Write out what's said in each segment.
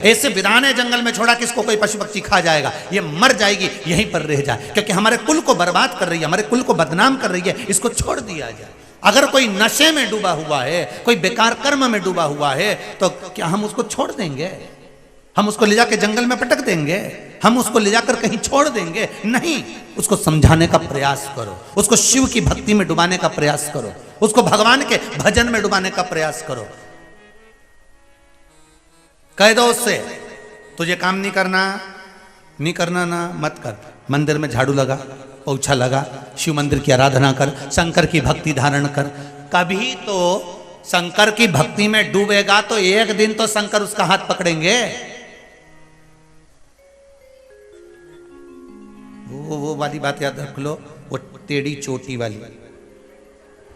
ऐसे वीराने जंगल में छोड़ा कि इसको कोई पशु पक्षी खा जाएगा, ये मर जाएगी, यहीं पर रह जाए, क्योंकि हमारे कुल को बर्बाद कर रही है, हमारे कुल को बदनाम कर रही है, इसको छोड़ दिया जाए। अगर कोई नशे में डूबा हुआ है, कोई बेकार कर्म में डूबा हुआ है, तो क्या हम उसको छोड़ देंगे? हम उसको ले जाकर जंगल में पटक देंगे? हम उसको ले जाकर कहीं छोड़ देंगे? नहीं, उसको समझाने का प्रयास करो, उसको शिव की भक्ति में डुबाने का प्रयास करो, उसको भगवान के भजन में डुबाने का प्रयास करो। कह दो उससे, तुझे काम नहीं करना ना, मत कर। मंदिर में झाड़ू लगा, पोछा लगा, शिव मंदिर की आराधना कर, शंकर की भक्ति धारण कर। कभी तो शंकर की भक्ति में डूबेगा तो एक दिन तो शंकर उसका हाथ पकड़ेंगे। वो वाली बात याद रख लो, वो टेढ़ी चोटी वाली,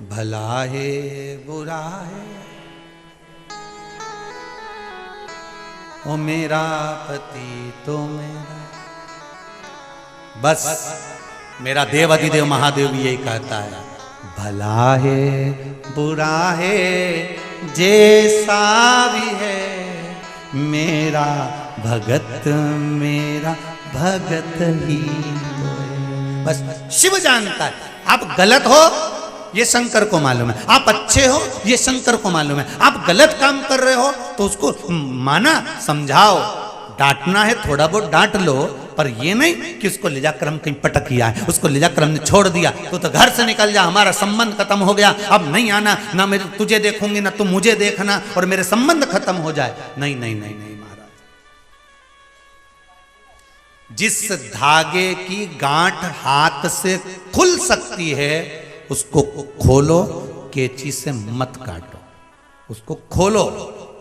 भला है बुरा है ओ मेरा पति तो मेरा। बस मेरा देव अधिदेव महादेव भी यही कहता है, भला है बुरा है जैसा भी है मेरा भगत ही तो है। बस शिव जानता है, आप गलत हो ये शंकर को मालूम है, आप अच्छे हो ये शंकर को मालूम है। आप गलत काम कर रहे हो तो उसको माना, समझाओ, डांटना है थोड़ा बहुत डांट लो, पर ये नहीं कि उसको ले जाकर हम कहीं पटक किया है, उसको ले जाकर हमने छोड़ दिया तो घर से निकल जा, हमारा संबंध खत्म हो गया, अब नहीं आना, ना मेरे तुझे देखूंगी ना तुम मुझे देखना, और मेरे संबंध खत्म हो जाए। नहीं नहीं नहीं नहीं महाराज, जिस धागे की गांठ हाथ से खुल सकती है उसको खोलो, कैंची से मत काटो। उसको खोलो,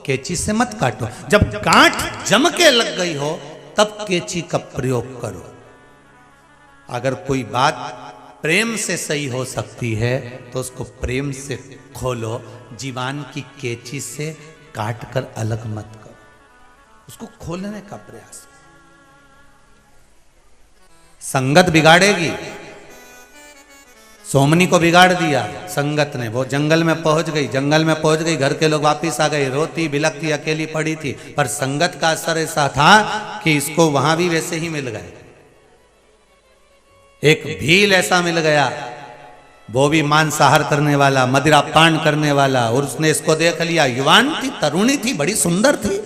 कैंची से मत काटो। जब गांठ जम के लग गई हो तब कैंची का प्रयोग करो। अगर कोई बात प्रेम से सही हो सकती है तो उसको प्रेम से खोलो, जीवान की कैंची से काट कर अलग मत करो, उसको खोलने का प्रयास करो। संगत बिगाड़ेगी, सोमनी को बिगाड़ दिया संगत ने, वो जंगल में पहुंच गई, घर के लोग वापिस आ गए, रोती बिलखती अकेली पड़ी थी, पर संगत का असर ऐसा था कि इसको वहां भी वैसे ही मिल गए। एक भील ऐसा मिल गया, वो भी मांसाहार करने वाला, मदिरा पान करने वाला, और उसने इसको देख लिया। युवान थी, तरुणी थी, बड़ी सुंदर थी।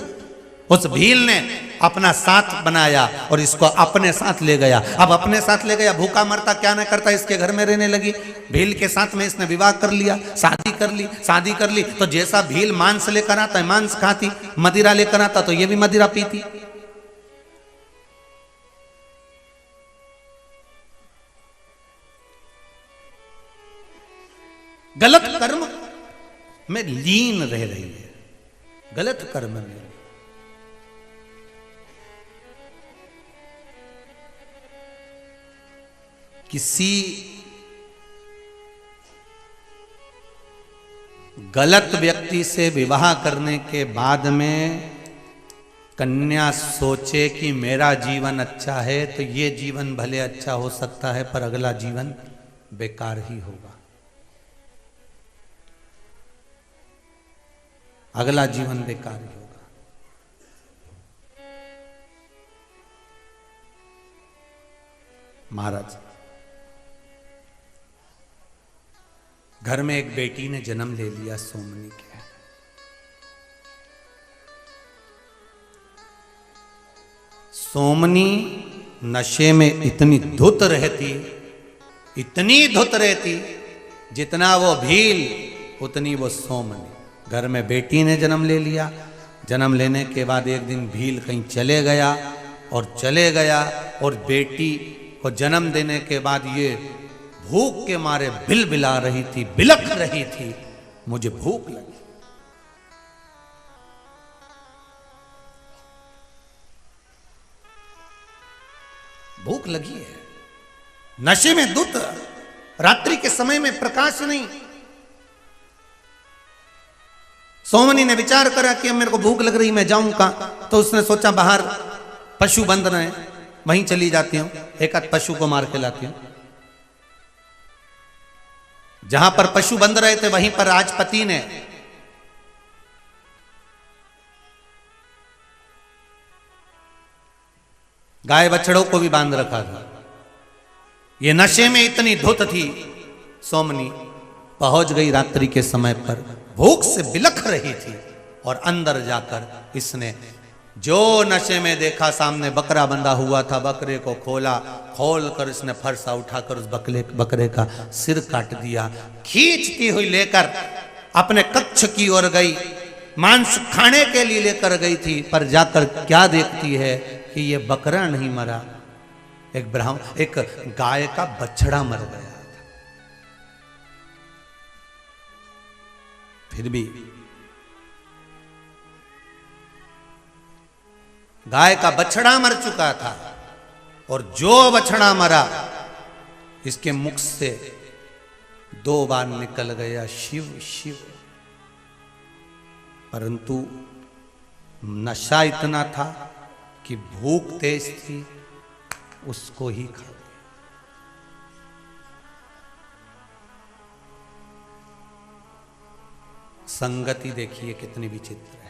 उस भील ने अपना साथ बनाया और इसको अपने साथ ले गया। अब अपने साथ ले गया, भूखा मरता क्या न करता, इसके घर में रहने लगी। भील के साथ में इसने विवाह कर लिया, शादी कर ली तो जैसा भील मांस लेकर आता है मांस खाती, मदिरा लेकर आता तो ये भी मदिरा पीती। गलत कर्म में लीन रह रही है, गलत कर्म में। किसी गलत व्यक्ति से विवाह करने के बाद में कन्या सोचे कि मेरा जीवन अच्छा है तो ये जीवन भले अच्छा हो सकता है, पर अगला जीवन बेकार ही होगा, अगला जीवन बेकार ही होगा। महाराज, घर में एक बेटी ने जन्म ले लिया, सोमनी के। सोमनी नशे में इतनी धुत रहती, जितना वो भील उतनी वो सोमनी। घर में बेटी ने जन्म ले लिया, जन्म लेने के बाद एक दिन भील कहीं चले गया और बेटी को जन्म देने के बाद ये भूख के मारे बिलबिला रही थी, बिलख रही थी, मुझे भूख लगी। भूख लगी है, नशे में धुत, रात्रि के समय में प्रकाश नहीं। सोमनी ने विचार करा कि अब मेरे को भूख लग रही, मैं जाऊं कहां? तो उसने सोचा बाहर पशु बंध रहे हैं, वहीं चली जाती हूं, एक आध पशु को मार के लाती हूं। जहां पर पशु बंध रहे थे वहीं पर राजपति ने गाय बछड़ों को भी बांध रखा था। ये नशे में इतनी धुत थी सोमनी, पहुंच गई रात्रि के समय पर, भूख से बिलख रही थी और अंदर जाकर इसने जो नशे में देखा सामने बकरा बंधा हुआ था, बकरे को खोला, खोल कर इसने फरसा उठाकर उस बकरे का सिर काट दिया। खींचती हुई लेकर अपने कक्ष की ओर गई, मांस खाने के लिए लेकर गई थी, पर जाकर क्या देखती है कि ये बकरा नहीं मरा, एक गाय का बछड़ा मर गया था। फिर भी गाय का बछड़ा मर चुका था और जो बछड़ा मरा इसके मुख से 2 बार निकल गया शिव शिव, परंतु नशा इतना था कि भूख तेज थी, उसको ही खा गया। संगति देखिए कितनी विचित्र है।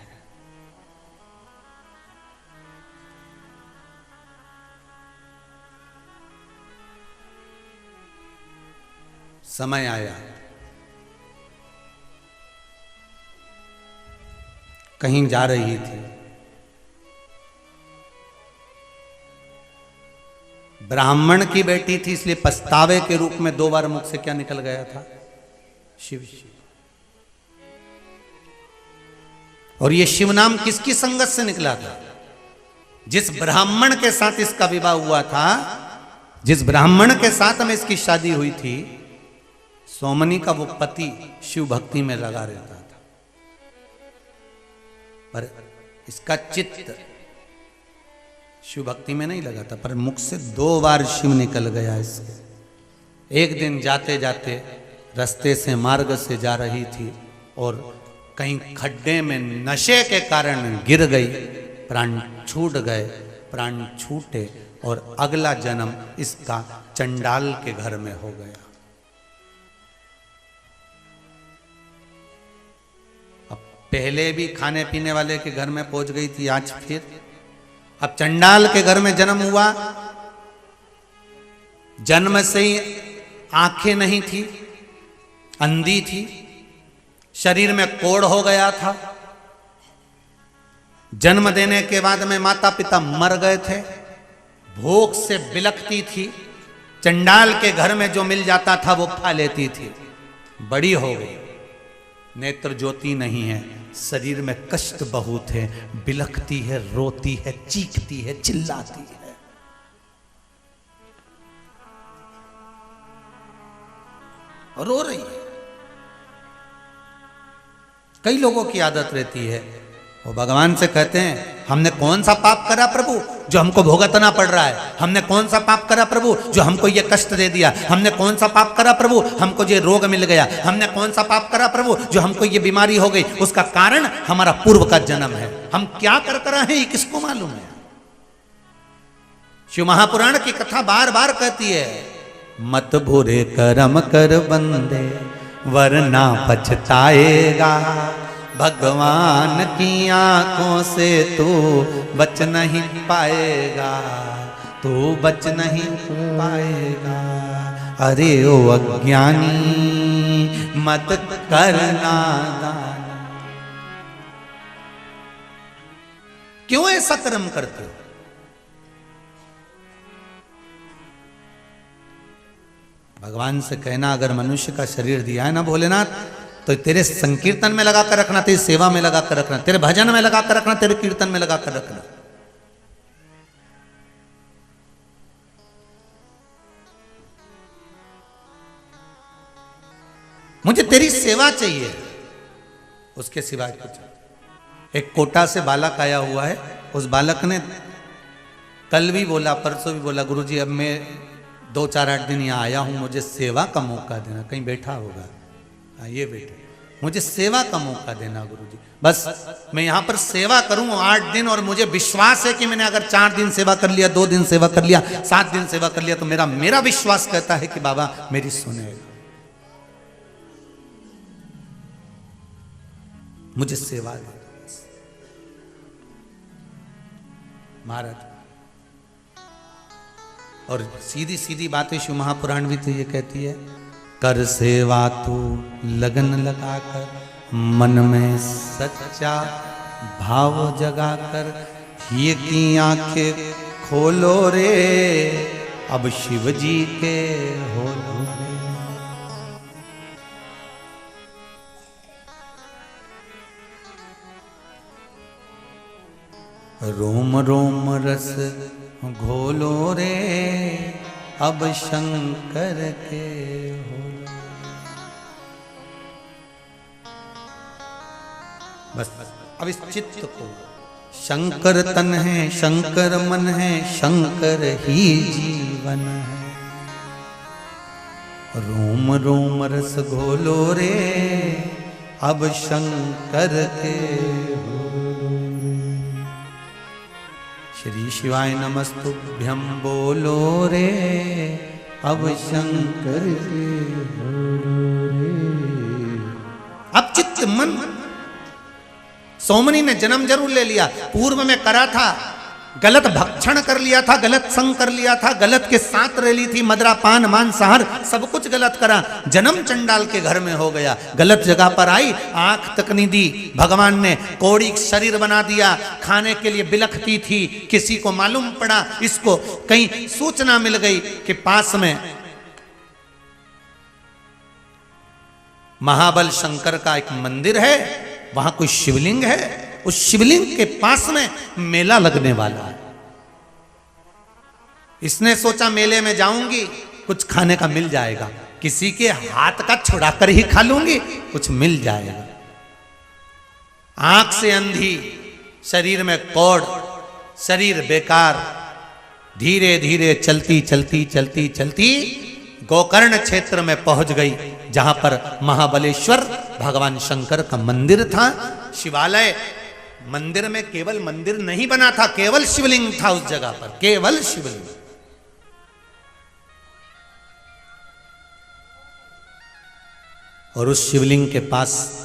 समय आया, कहीं जा रही थी, ब्राह्मण की बेटी थी, इसलिए पछतावे के रूप में 2 बार मुख से क्या निकल गया था, शिव शिव। और ये शिव नाम किसकी संगत से निकला था? जिस ब्राह्मण के साथ इसका विवाह हुआ था, जिस ब्राह्मण के साथ में इसकी शादी हुई थी, सोमनी का वो पति शिव भक्ति में लगा रहता था, पर इसका चित्त शिव भक्ति में नहीं लगा था, पर मुख से 2 बार शिव निकल गया इसके। एक दिन जाते जाते रास्ते से मार्ग से जा रही थी और कहीं खड्डे में नशे के कारण गिर गई, प्राण छूट गए, प्राण छूटे और अगला जन्म इसका चंडाल के घर में हो गया। अब पहले भी खाने पीने वाले के घर में पहुंच गई थी, आज फिर अब चंडाल के घर में जन्म हुआ। जन्म से ही आंखें नहीं थी, अंधी थी, शरीर में कोढ़ हो गया था। जन्म देने के बाद में माता पिता मर गए थे, भूख से बिलखती थी, चंडाल के घर में जो मिल जाता था वो खा लेती थी। बड़ी हो गई, नेत्र ज्योति नहीं है, शरीर में कष्ट बहुत है, बिलखती है, रोती है, चीखती है, चिल्लाती है। रो रही है। कई लोगों की आदत रहती है, वो भगवान से कहते हैं हमने कौन सा पाप करा प्रभु जो हमको भुगतना पड़ रहा है, हमने कौन सा पाप करा प्रभु जो हमको ये कष्ट दे दिया, हमने कौन सा पाप करा प्रभु हमको ये रोग मिल गया, हमने कौन सा पाप करा प्रभु जो हमको ये बीमारी हो गई। उसका कारण हमारा पूर्व का जन्म है, हम क्या कर कर रहे हैं ये किसको मालूम है। शिव महापुराण की कथा बार बार कहती है, मत बुरे कर्म कर बंदे वरना पछताएगा, भगवान की आंखों से तू बच नहीं पाएगा, तू बच नहीं पाएगा। अरे ओ अज्ञानी मत करना दान। क्यों ऐसा कर्म करते हो? भगवान से कहना, अगर मनुष्य का शरीर दिया है ना भोलेनाथ, तो तेरे संकीर्तन में लगा कर रखना, तेरी सेवा में लगा कर रखना, तेरे भजन में लगा कर रखना, तेरे कीर्तन में लगा कर रखना। मुझे तेरी सेवा चाहिए, उसके सिवाय कुछ। एक कोटा से बालक आया हुआ है, उस बालक ने कल भी बोला, परसों भी बोला, गुरुजी अब मैं 2-4-8 दिन यहाँ आया हूँ, मुझे सेवा का मौका देना। कहीं बैठा होगा, आइए बेटे, मुझे सेवा का मौका देना गुरुजी, बस मैं यहाँ पर सेवा करूँ 8 दिन, और मुझे विश्वास है कि मैंने अगर 4 दिन सेवा कर लिया, 2 दिन सेवा कर लिया, 7 दिन सेवा कर लिया, तो मेरा विश्वास कहता है कि बाबा मेरी सुनेगा। मुझे सेवा दे। महाराज और सीधी सीधी बातें शिव महापुराण भी तो ये कहती है, कर सेवा तू लगन लगाकर, मन में सच्चा भाव जगाकर, ये की आंखें खोलो रे, अब शिव जी के होलो रे। रोम रोम रस घोलो रे, अब शंकर के होलो। बस अब इस चित्त को, शंकर तन है, शंकर मन है, शंकर ही जीवन है। रोम रोम रस घोलो रे, अब शंकर के होलो रे। श्री शिवाय नमस्तुभ्यं बोलो रे, अब शंकर के होलो रे। अब चित्त मन, सोमनी ने जन्म जरूर ले लिया, पूर्व में करा था, गलत भक्षण कर लिया था, गलत संग कर लिया था, गलत के साथ रह ली थी, मदरा पान मांसाहार सब कुछ गलत करा, जन्म चंडाल के घर में हो गया, गलत जगह पर आई, आंख तक नहीं दी, भगवान ने कौड़ी शरीर बना दिया, खाने के लिए बिलखती थी, किसी को मालूम पड़ा, इसको कहीं सूचना मिल गई कि पास में महाबल शंकर का एक मंदिर है, वहां कोई शिवलिंग है, उस शिवलिंग के पास में मेला लगने वाला है। इसने सोचा मेले में जाऊंगी, कुछ खाने का मिल जाएगा, किसी के हाथ का छुड़ाकर ही खा लूंगी, कुछ मिल जाएगा। आंख से अंधी, शरीर में कौड़, शरीर बेकार, धीरे धीरे चलती चलती चलती चलती गोकर्ण क्षेत्र में पहुंच गई, जहां पर महाबलेश्वर भगवान शंकर का मंदिर था। शिवालय मंदिर में केवल मंदिर नहीं बना था, केवल शिवलिंग था उस जगह पर, केवल शिवलिंग। और उस शिवलिंग के पास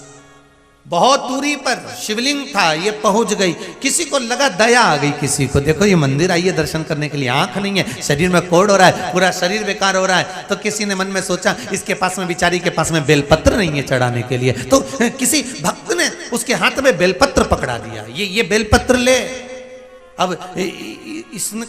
बहुत दूरी पर शिवलिंग था, ये पहुंच गई, किसी को लगा दया आ गई, किसी को देखो ये मंदिर आई है दर्शन करने के लिए, आंख नहीं है, शरीर में कोड़ हो रहा है, पूरा शरीर बेकार हो रहा है, तो किसी ने मन में सोचा इसके पास में, बिचारी के पास में बेलपत्र नहीं है चढ़ाने के लिए, तो किसी भक्त ने उसके हाथ में बेलपत्र पकड़ा दिया, ये बेलपत्र ले। अब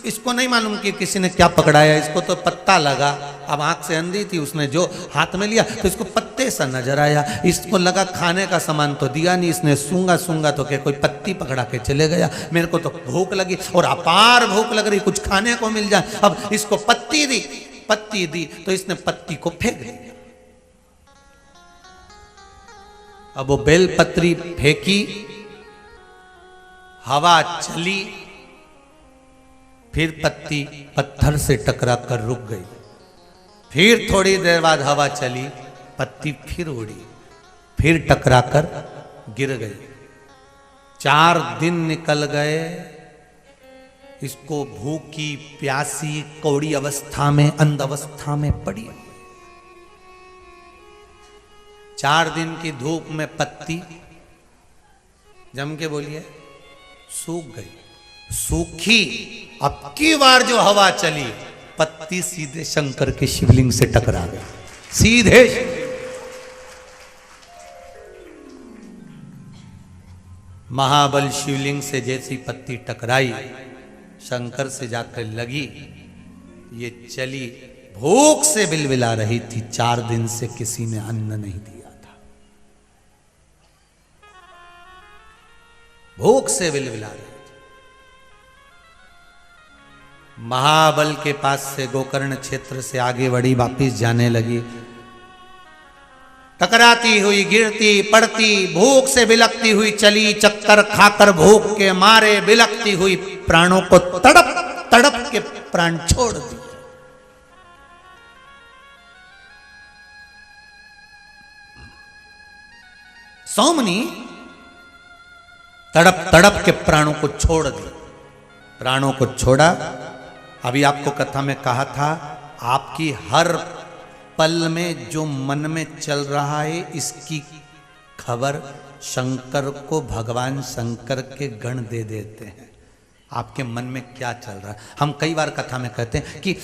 इसको नहीं मालूम कि किसी ने क्या पकड़ाया, इसको तो पत्ता लगा, अब आंख से अंधी थी, उसने जो हाथ में लिया तो इसको पत्ते सा नजर आया, इसको लगा खाने का सामान तो दिया नहीं, इसने सूंगा सूंगा तो क्या कोई पत्ती पकड़ा के चले गया, मेरे को तो भूख लगी और अपार भूख लग रही, कुछ खाने को मिल जाए। अब इसको पत्ती दी तो इसने पत्ती को फेंक दिया। अब वो बेलपत्री फेंकी, हवा चली, फिर पत्ती पत्थर से टकरा कर रुक गई, फिर थोड़ी देर बाद हवा चली, पत्ती फिर उड़ी, फिर टकरा कर गिर गई। 4 दिन निकल गए, इसको भूखी प्यासी कौड़ी अवस्था में, अंध अवस्था में पड़ी। 4 दिन की धूप में पत्ती, जम के बोलिए, सूख गई, सूखी। अब की बार जो हवा चली, पत्ती सीधे शंकर के शिवलिंग से टकरा गई, सीधे। महाबल शिवलिंग से जैसी पत्ती टकराई, शंकर से जाकर लगी, ये चली, भूख से बिलबिला रही थी, 4 दिन से किसी ने अन्न नहीं दिया था, भूख से बिलबिला रही। महाबल के पास से गोकर्ण क्षेत्र से आगे बढ़ी, वापिस जाने लगी, टकराती हुई, गिरती पड़ती, भूख से बिलकती हुई चली, चक्कर खाकर भूख के मारे बिलकती हुई प्राणों को तड़प तड़प के प्राण छोड़ दी। सोमनी तड़प तड़प के प्राणों को छोड़ दी, प्राणों को छोड़ा। अभी आपको कथा में कहा था, आपकी हर पल में जो मन में चल रहा है, इसकी खबर शंकर को भगवान शंकर के गण दे देते हैं। आपके मन में क्या चल रहा है। हम कई बार कथा में कहते हैं कि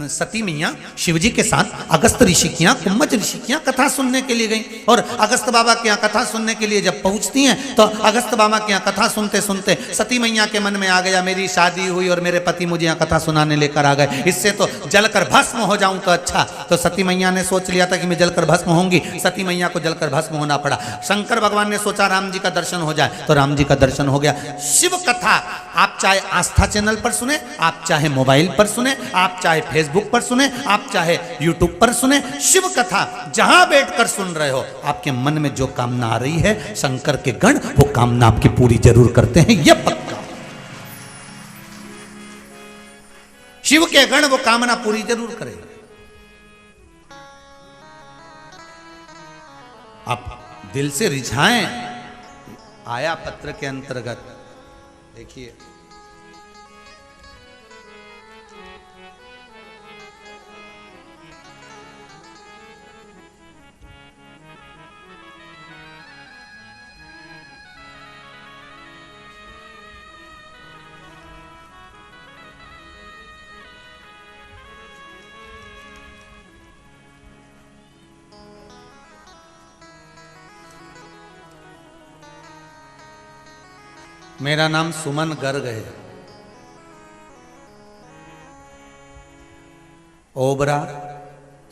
सती मैया शिवजी के साथ अगस्त ऋषि के यहाँ, कुम्भज ऋषि के यहाँ कथा सुनने के लिए गई, और अगस्त बाबा के यहाँ कथा सुनने के लिए जब पहुंचती हैं तो अगस्त बाबा के यहाँ कथा सुनते सुनते सती मैया के मन में आ गया, मेरी शादी हुई और मेरे पति मुझे यहाँ कथा सुनाने लेकर आ गए, इससे तो जलकर भस्म हो जाऊं तो अच्छा। तो सती मैया ने सोच लिया था कि मैं जलकर भस्म होंगी, सती मैया को जलकर भस्म होना पड़ा। शंकर भगवान ने सोचा राम जी का दर्शन हो जाए, तो राम जी का दर्शन हो गया। शिव कथा आप चाहे आस्था चैनल पर सुने, आप चाहे मोबाइल पर सुने, आप चाहे फेसबुक पर सुने, आप चाहे यूट्यूब पर सुने, शिव कथा जहां बैठकर सुन रहे हो, आपके मन में जो कामना आ रही है शंकर के गण वो कामना आपकी पूरी जरूर करते हैं, यह पक्का। शिव के गण वो कामना पूरी जरूर करेगा। आप दिल से रिझाएं। आया पत्र के अंतर्गत देखिए, मेरा नाम सुमन गर्ग है, ओबरा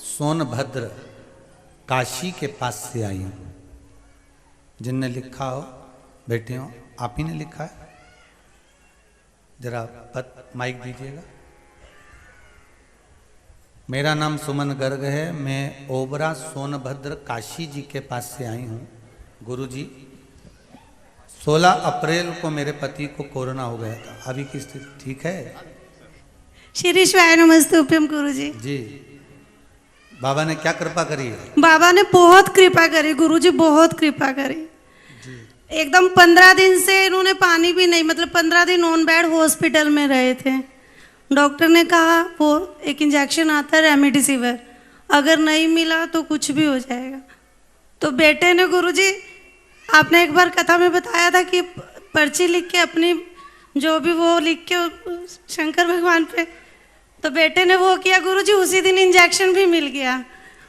सोनभद्र काशी के पास से आई हूं। जिनने लिखा हो बैठे हो, आप ही ने लिखा है, जरा माइक दीजिएगा। मेरा नाम सुमन गर्ग है, मैं ओबरा सोनभद्र काशी जी के पास से आई हूं। गुरु जी 16 अप्रैल को मेरे पति को कोरोना हो गया था, अभी की स्थिति ठीक है? श्री शिवाय नमस्तुभ्यम गुरुजी। जी, बाबा ने क्या कृपा करी है? बाबा ने बहुत कृपा करी गुरुजी, बहुत कृपा करी। एकदम 15 दिन से इन्होंने पानी भी नहीं, मतलब 15 दिन ऑन बेड हॉस्पिटल में रहे थे। डॉक्टर ने कहा वो एक इंजेक्शन आता है रेमडेसिविर, अगर नहीं मिला तो कुछ भी हो जाएगा। तो बेटे ने गुरुजी, आपने एक बार कथा में बताया था कि पर्ची लिख के अपनी जो भी वो लिख के शंकर भगवान पे, तो बेटे ने वो किया गुरुजी, उसी दिन इंजेक्शन भी मिल गया।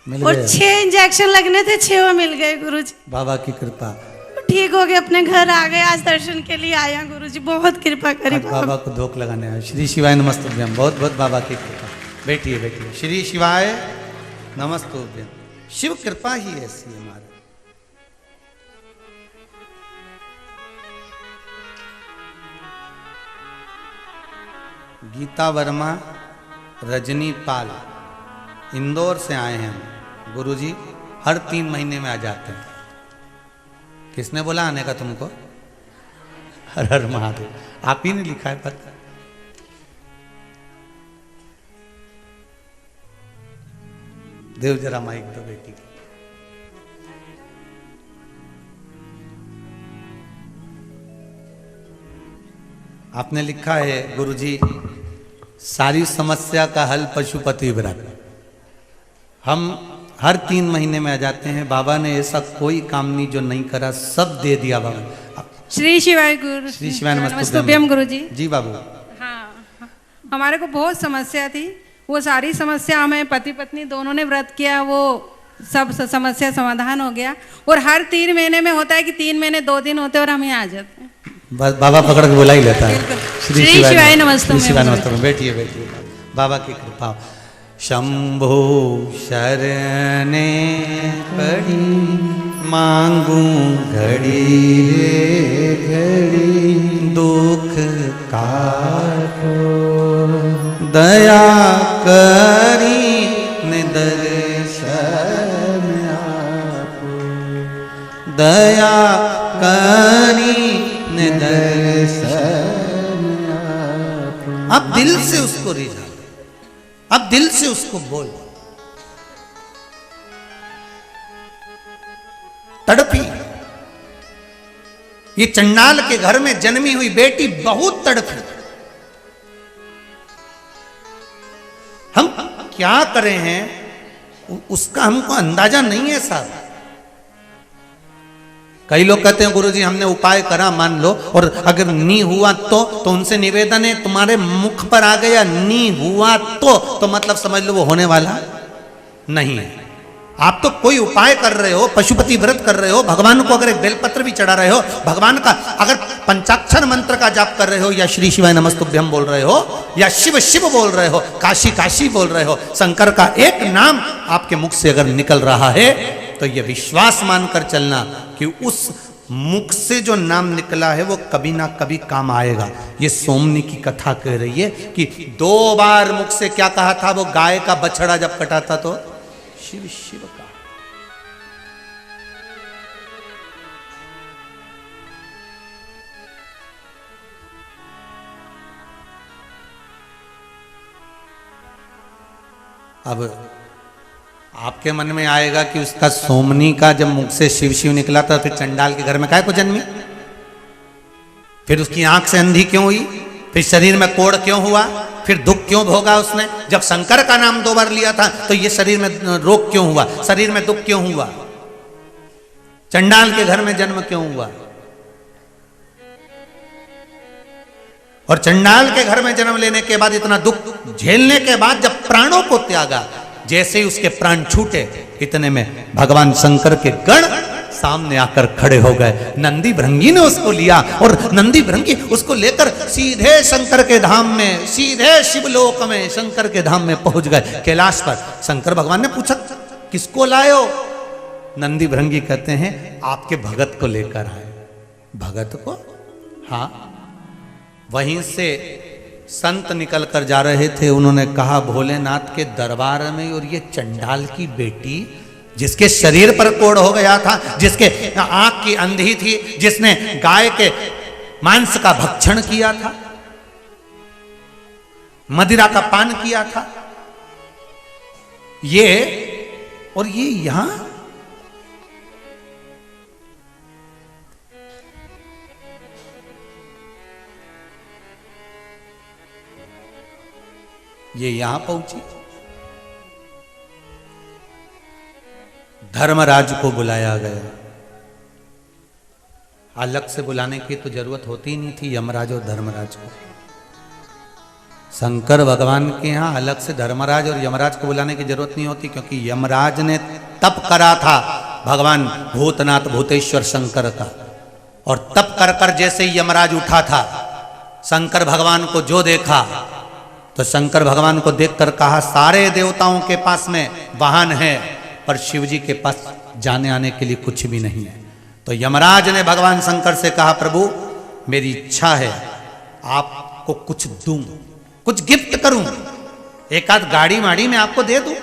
और 6 इंजेक्शन लगने थे, 6 मिल गए गुरुजी, बाबा की कृपा। ठीक हो गए, अपने घर आ गए, आज दर्शन के लिए आया गुरुजी, बहुत कृपा करी। बाबा को धोख लगाने आए। श्री शिवाय नमस्तुभ्यम, बहुत बहुत बाबा की कृपा। बैठिए बैठिए। श्री शिवाय नमस्तुभ्यम। शिव कृपा ही ऐसी है हमारे। गीता वर्मा, रजनी पाल इंदौर से आए हैं गुरुजी, हर 3 महीने में आ जाते हैं। किसने बोला आने का तुमको? हर हर महादेव, आप ही ने लिखा है पत्र। देव जरा माइक दो बेटी। आपने लिखा है गुरुजी, सारी समस्या का हल पशुपति व्रत। हम हर 3 महीने में आ जाते हैं। बाबा ने ऐसा कोई काम नहीं जो नहीं करा, सब दे दिया बाबा। श्री शिवाय गुरु। श्री शिवाय नमस्तुभ्यम गुरु जी। जी बाबू। हाँ, हमारे को बहुत समस्या थी, वो सारी समस्या हमें पति पत्नी दोनों ने व्रत किया, वो सब समस्या समाधान हो गया। और हर 3 महीने में होता है कि 3 महीने 2 दिन होते और हम यहाँ आ जाते हैं। बस बाबा पकड़ के बुला ही लेता है। श्री शिवाय नमस्तुभ्यम। श्री शिवाय नमस्तुभ्यम। बैठिए बैठिए, बाबा की कृपा। शंभो शरणे पड़ी, मांगू घड़ी रे घड़ी, दुख काटो दया करी निदर्शन आपो, दया करी निदर्शन आपो। अब दिल से उसको रिझा, अब दिल से उसको बोल। तड़पी, ये चंडाल के घर में जन्मी हुई बेटी बहुत तड़पी। हम क्या करें हैं उसका हमको अंदाजा नहीं है साहब। कई लोग कहते हैं गुरुजी हमने उपाय करा मान लो, और अगर नी हुआ तो उनसे निवेदन है तुम्हारे मुख पर आ गया नी हुआ तो मतलब समझ लो वो होने वाला नहीं है। आप तो कोई उपाय कर रहे हो, पशुपति व्रत कर रहे हो, भगवान को अगर एक बेलपत्र भी चढ़ा रहे हो, भगवान का अगर पंचाक्षर मंत्र का जाप कर रहे हो, या श्री शिवाय नमस्तुभ्यम बोल रहे हो, या शिव शिव बोल रहे हो, काशी काशी बोल रहे हो, शंकर का एक नाम आपके मुख से अगर निकल रहा है तो यह विश्वास मानकर चलना कि उस मुख से जो नाम निकला है वो कभी ना कभी काम आएगा। ये सोमनी की कथा कह रही है कि 2 बार मुख से क्या कहा था, वो गाय का बछड़ा जब कटा था तो शिव शिव का। अब आपके मन में आएगा कि उसका सोमनी का जब मुख से शिव शिव निकला था फिर चंडाल के घर में काहे को जन्मी, फिर उसकी आंख से अंधी क्यों हुई, फिर शरीर में कोढ़ क्यों हुआ, फिर दुख क्यों भोगा उसने, जब शंकर का नाम 2 बार लिया था तो ये शरीर में रोग क्यों हुआ, शरीर में दुख क्यों हुआ, चंडाल के घर में जन्म क्यों हुआ। और चंडाल के घर में जन्म लेने के बाद इतना दुख झेलने के बाद जब प्राणों को त्यागा, जैसे ही उसके प्राण छूटे इतने में भगवान शंकर के गण सामने आकर खड़े हो गए। नंदी भृंगी ने उसको लिया और नंदी भृंगी उसको लेकर सीधे शंकर के धाम में, सीधे शिवलोक में, शंकर के धाम में पहुंच गए, कैलाश पर। शंकर भगवान ने पूछा किसको लायो, नंदी भृंगी कहते हैं आपके भगत को लेकर आए। भगत को? हाँ। वहीं से संत निकल कर जा रहे थे, उन्होंने कहा भोलेनाथ के दरबार में और ये चंडाल की बेटी जिसके शरीर पर कोढ़ हो गया था, जिसके आंख की अंधी थी, जिसने गाय के मांस का भक्षण किया था, मदिरा का पान किया था, ये और ये यहां पहुंची। धर्मराज को बुलाया गया। अलग से बुलाने की तो जरूरत होती ही नहीं थी यमराज और धर्मराज को। शंकर भगवान के यहां अलग से धर्मराज और यमराज को बुलाने की जरूरत नहीं होती, क्योंकि यमराज ने तप करा था भगवान भूतनाथ भूतेश्वर शंकर का, और तप कर कर जैसे ही यमराज उठा था, शंकर भगवान को जो देखा तो शंकर भगवान को देखकर कहा सारे देवताओं के पास में वाहन है पर शिवजी के पास जाने आने के लिए कुछ भी नहीं है। तो यमराज ने भगवान शंकर से कहा प्रभु मेरी इच्छा है आपको कुछ दूं, कुछ गिफ्ट करूं, एक आध गाड़ी वाड़ी में आपको दे दूं।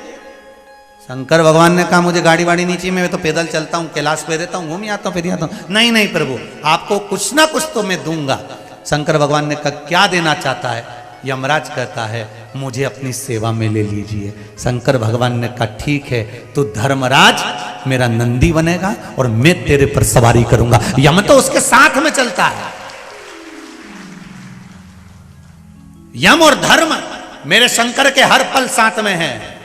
शंकर भगवान ने कहा मुझे गाड़ी वाड़ी नहीं चाहिए, मैं तो पैदल चलता हूं, कैलाश पे रहता हूं, घूम आता हूं, फिर आता हूं। नहीं नहीं प्रभु आपको कुछ ना कुछ तो मैं दूंगा। शंकर भगवान ने कहा क्या देना चाहता है? यमराज कहता है मुझे अपनी सेवा में ले लीजिए। शंकर भगवान ने कहा ठीक है, तू धर्मराज मेरा नंदी बनेगा और मैं तेरे पर सवारी करूंगा। यम तो उसके साथ में चलता है। यम और धर्म मेरे शंकर के हर पल साथ में है।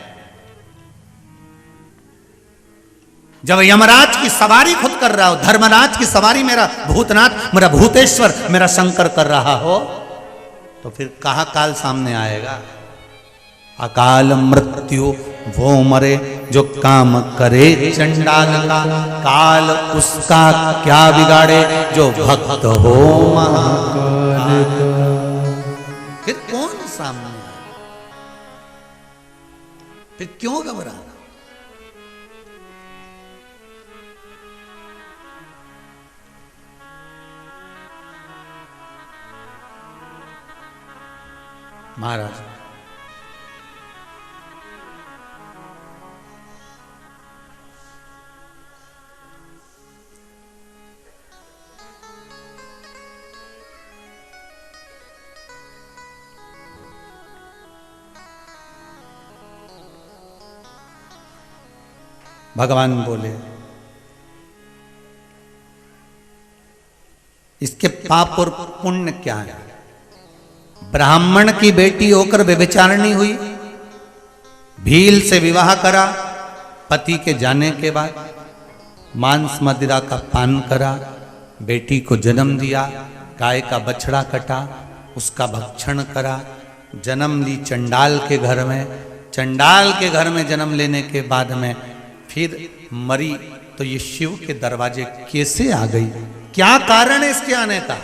जब यमराज की सवारी खुद कर रहा हो, धर्मराज की सवारी मेरा भूतनाथ, मेरा भूतेश्वर, मेरा शंकर कर रहा हो, तो फिर कहा काल सामने आएगा। अकाल मृत्यु वो मरे जो काम करे चंडाल का, काल उसका क्या बिगाड़े जो भक्त हो महाकाल का। फिर कौन सामने आए? फिर क्यों घबराना? महाराज भगवान बोले इसके पाप और पुण्य क्या है? ब्राह्मण की बेटी होकर व्यभिचारिणी हुई, भील से विवाह करा, पति के जाने के बाद मांस मदिरा का पान करा, बेटी को जन्म दिया, गाय का बछड़ा कटा, उसका भक्षण करा, जन्म ली चंडाल के घर में। चंडाल के घर में जन्म लेने के बाद में फिर मरी, तो ये शिव के दरवाजे कैसे आ गई? क्या कारण है इसके आने का?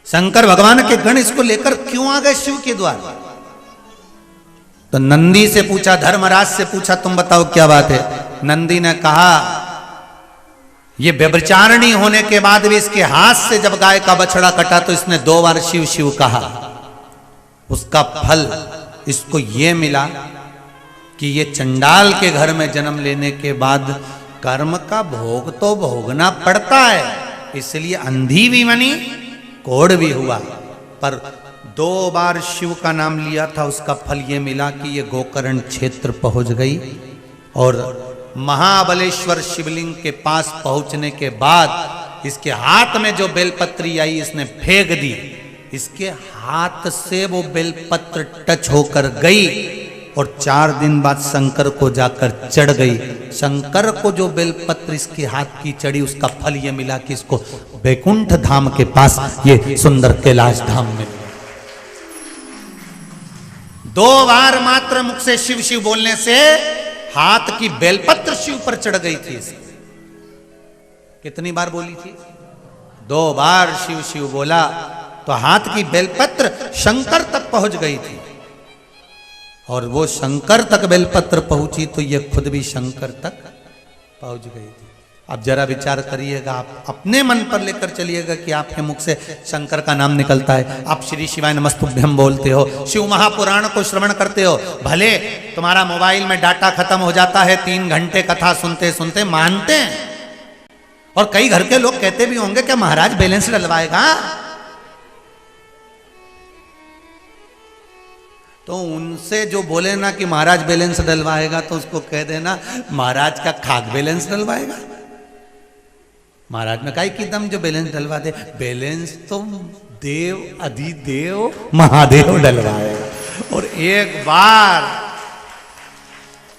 शंकर भगवान के गण इसको लेकर क्यों आ गए शिव के द्वार? तो नंदी से पूछा, धर्मराज से पूछा, तुम बताओ क्या बात है? नंदी ने कहा, ये व्यभिचारिणी होने के बाद भी इसके हाथ से जब गाय का बछड़ा कटा तो इसने 2 बार शिव शिव कहा। उसका फल इसको ये मिला कि ये चंडाल के घर में जन्म लेने के बाद कर्म का भोग तो भोगना पड़ता है, इसलिए अंधी भी बनी, कोढ़ भी हुआ। पर 2 बार शिव का नाम लिया था, उसका फल ये मिला कि ये गोकर्ण क्षेत्र पहुंच गई। और महाबलेश्वर शिवलिंग के पास पहुंचने के बाद इसके हाथ में जो बेलपत्री आई इसने फेंक दी। इसके हाथ से वो बेलपत्र टच होकर गई और 4 दिन बाद शंकर को जाकर चढ़ गई। शंकर को जो बेलपत्र इसके हाथ की चढ़ी, उसका फल ये मिला कि इसको वैकुंठ धाम के पास ये सुंदर कैलाश धाम मिल गया। 2 बार मात्र मुख से शिव शिव बोलने से हाथ की बेलपत्र शिव पर चढ़ गई थी। कितनी बार बोली थी? 2 बार शिव शिव बोला तो हाथ की बेलपत्र शंकर तक पहुंच गई थी। और वो शंकर तक बेलपत्र पहुंची तो ये खुद भी शंकर तक पहुंच गई थी। अब जरा विचार करिएगा, आप अपने मन पर लेकर चलिएगा कि आपके मुख से शंकर का नाम निकलता है, आप श्री शिवाय नमस्तुभ्यम बोलते हो, शिव महापुराण को श्रवण करते हो, भले तुम्हारा मोबाइल में डाटा खत्म हो जाता है, 3 घंटे कथा सुनते सुनते मानते हैं। और कई घर के लोग कहते भी होंगे क्या महाराज बैलेंस डलवाएगा? तो उनसे जो बोले ना कि महाराज बैलेंस डलवाएगा, तो उसको कह देना महाराज का खाक बैलेंस डलवाएगा। महाराज में काई की दम जो बैलेंस डलवा दे, बैलेंस तो देव अधिदेव महादेव डलवाएगा। और एक बार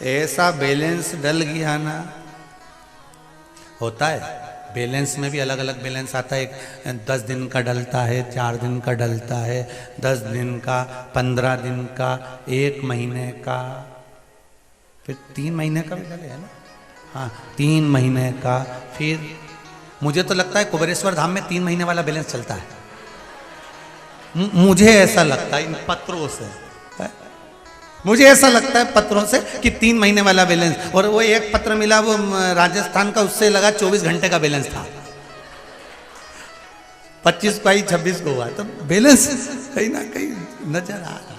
ऐसा बैलेंस डल गया ना, होता है बैलेंस में भी अलग अलग बैलेंस आता है। एक 10 दिन का डलता है, 4 दिन का डलता है, 10 दिन का, 15 दिन का, 1 महीने का, फिर 3 महीने का भी डले है ना। हाँ, 3 महीने का। फिर मुझे तो लगता है कुबेरेश्वर धाम में 3 महीने वाला बैलेंस चलता है। मुझे ऐसा लगता है इन पत्रों से, मुझे ऐसा लगता है पत्रों से कि 3 महीने वाला बैलेंस। और वो एक पत्र मिला वो राजस्थान का, उससे लगा 24 घंटे का बैलेंस था। 25 को आई, 26 को हुआ, तो बैलेंस कहीं ना कहीं नजर आ रहा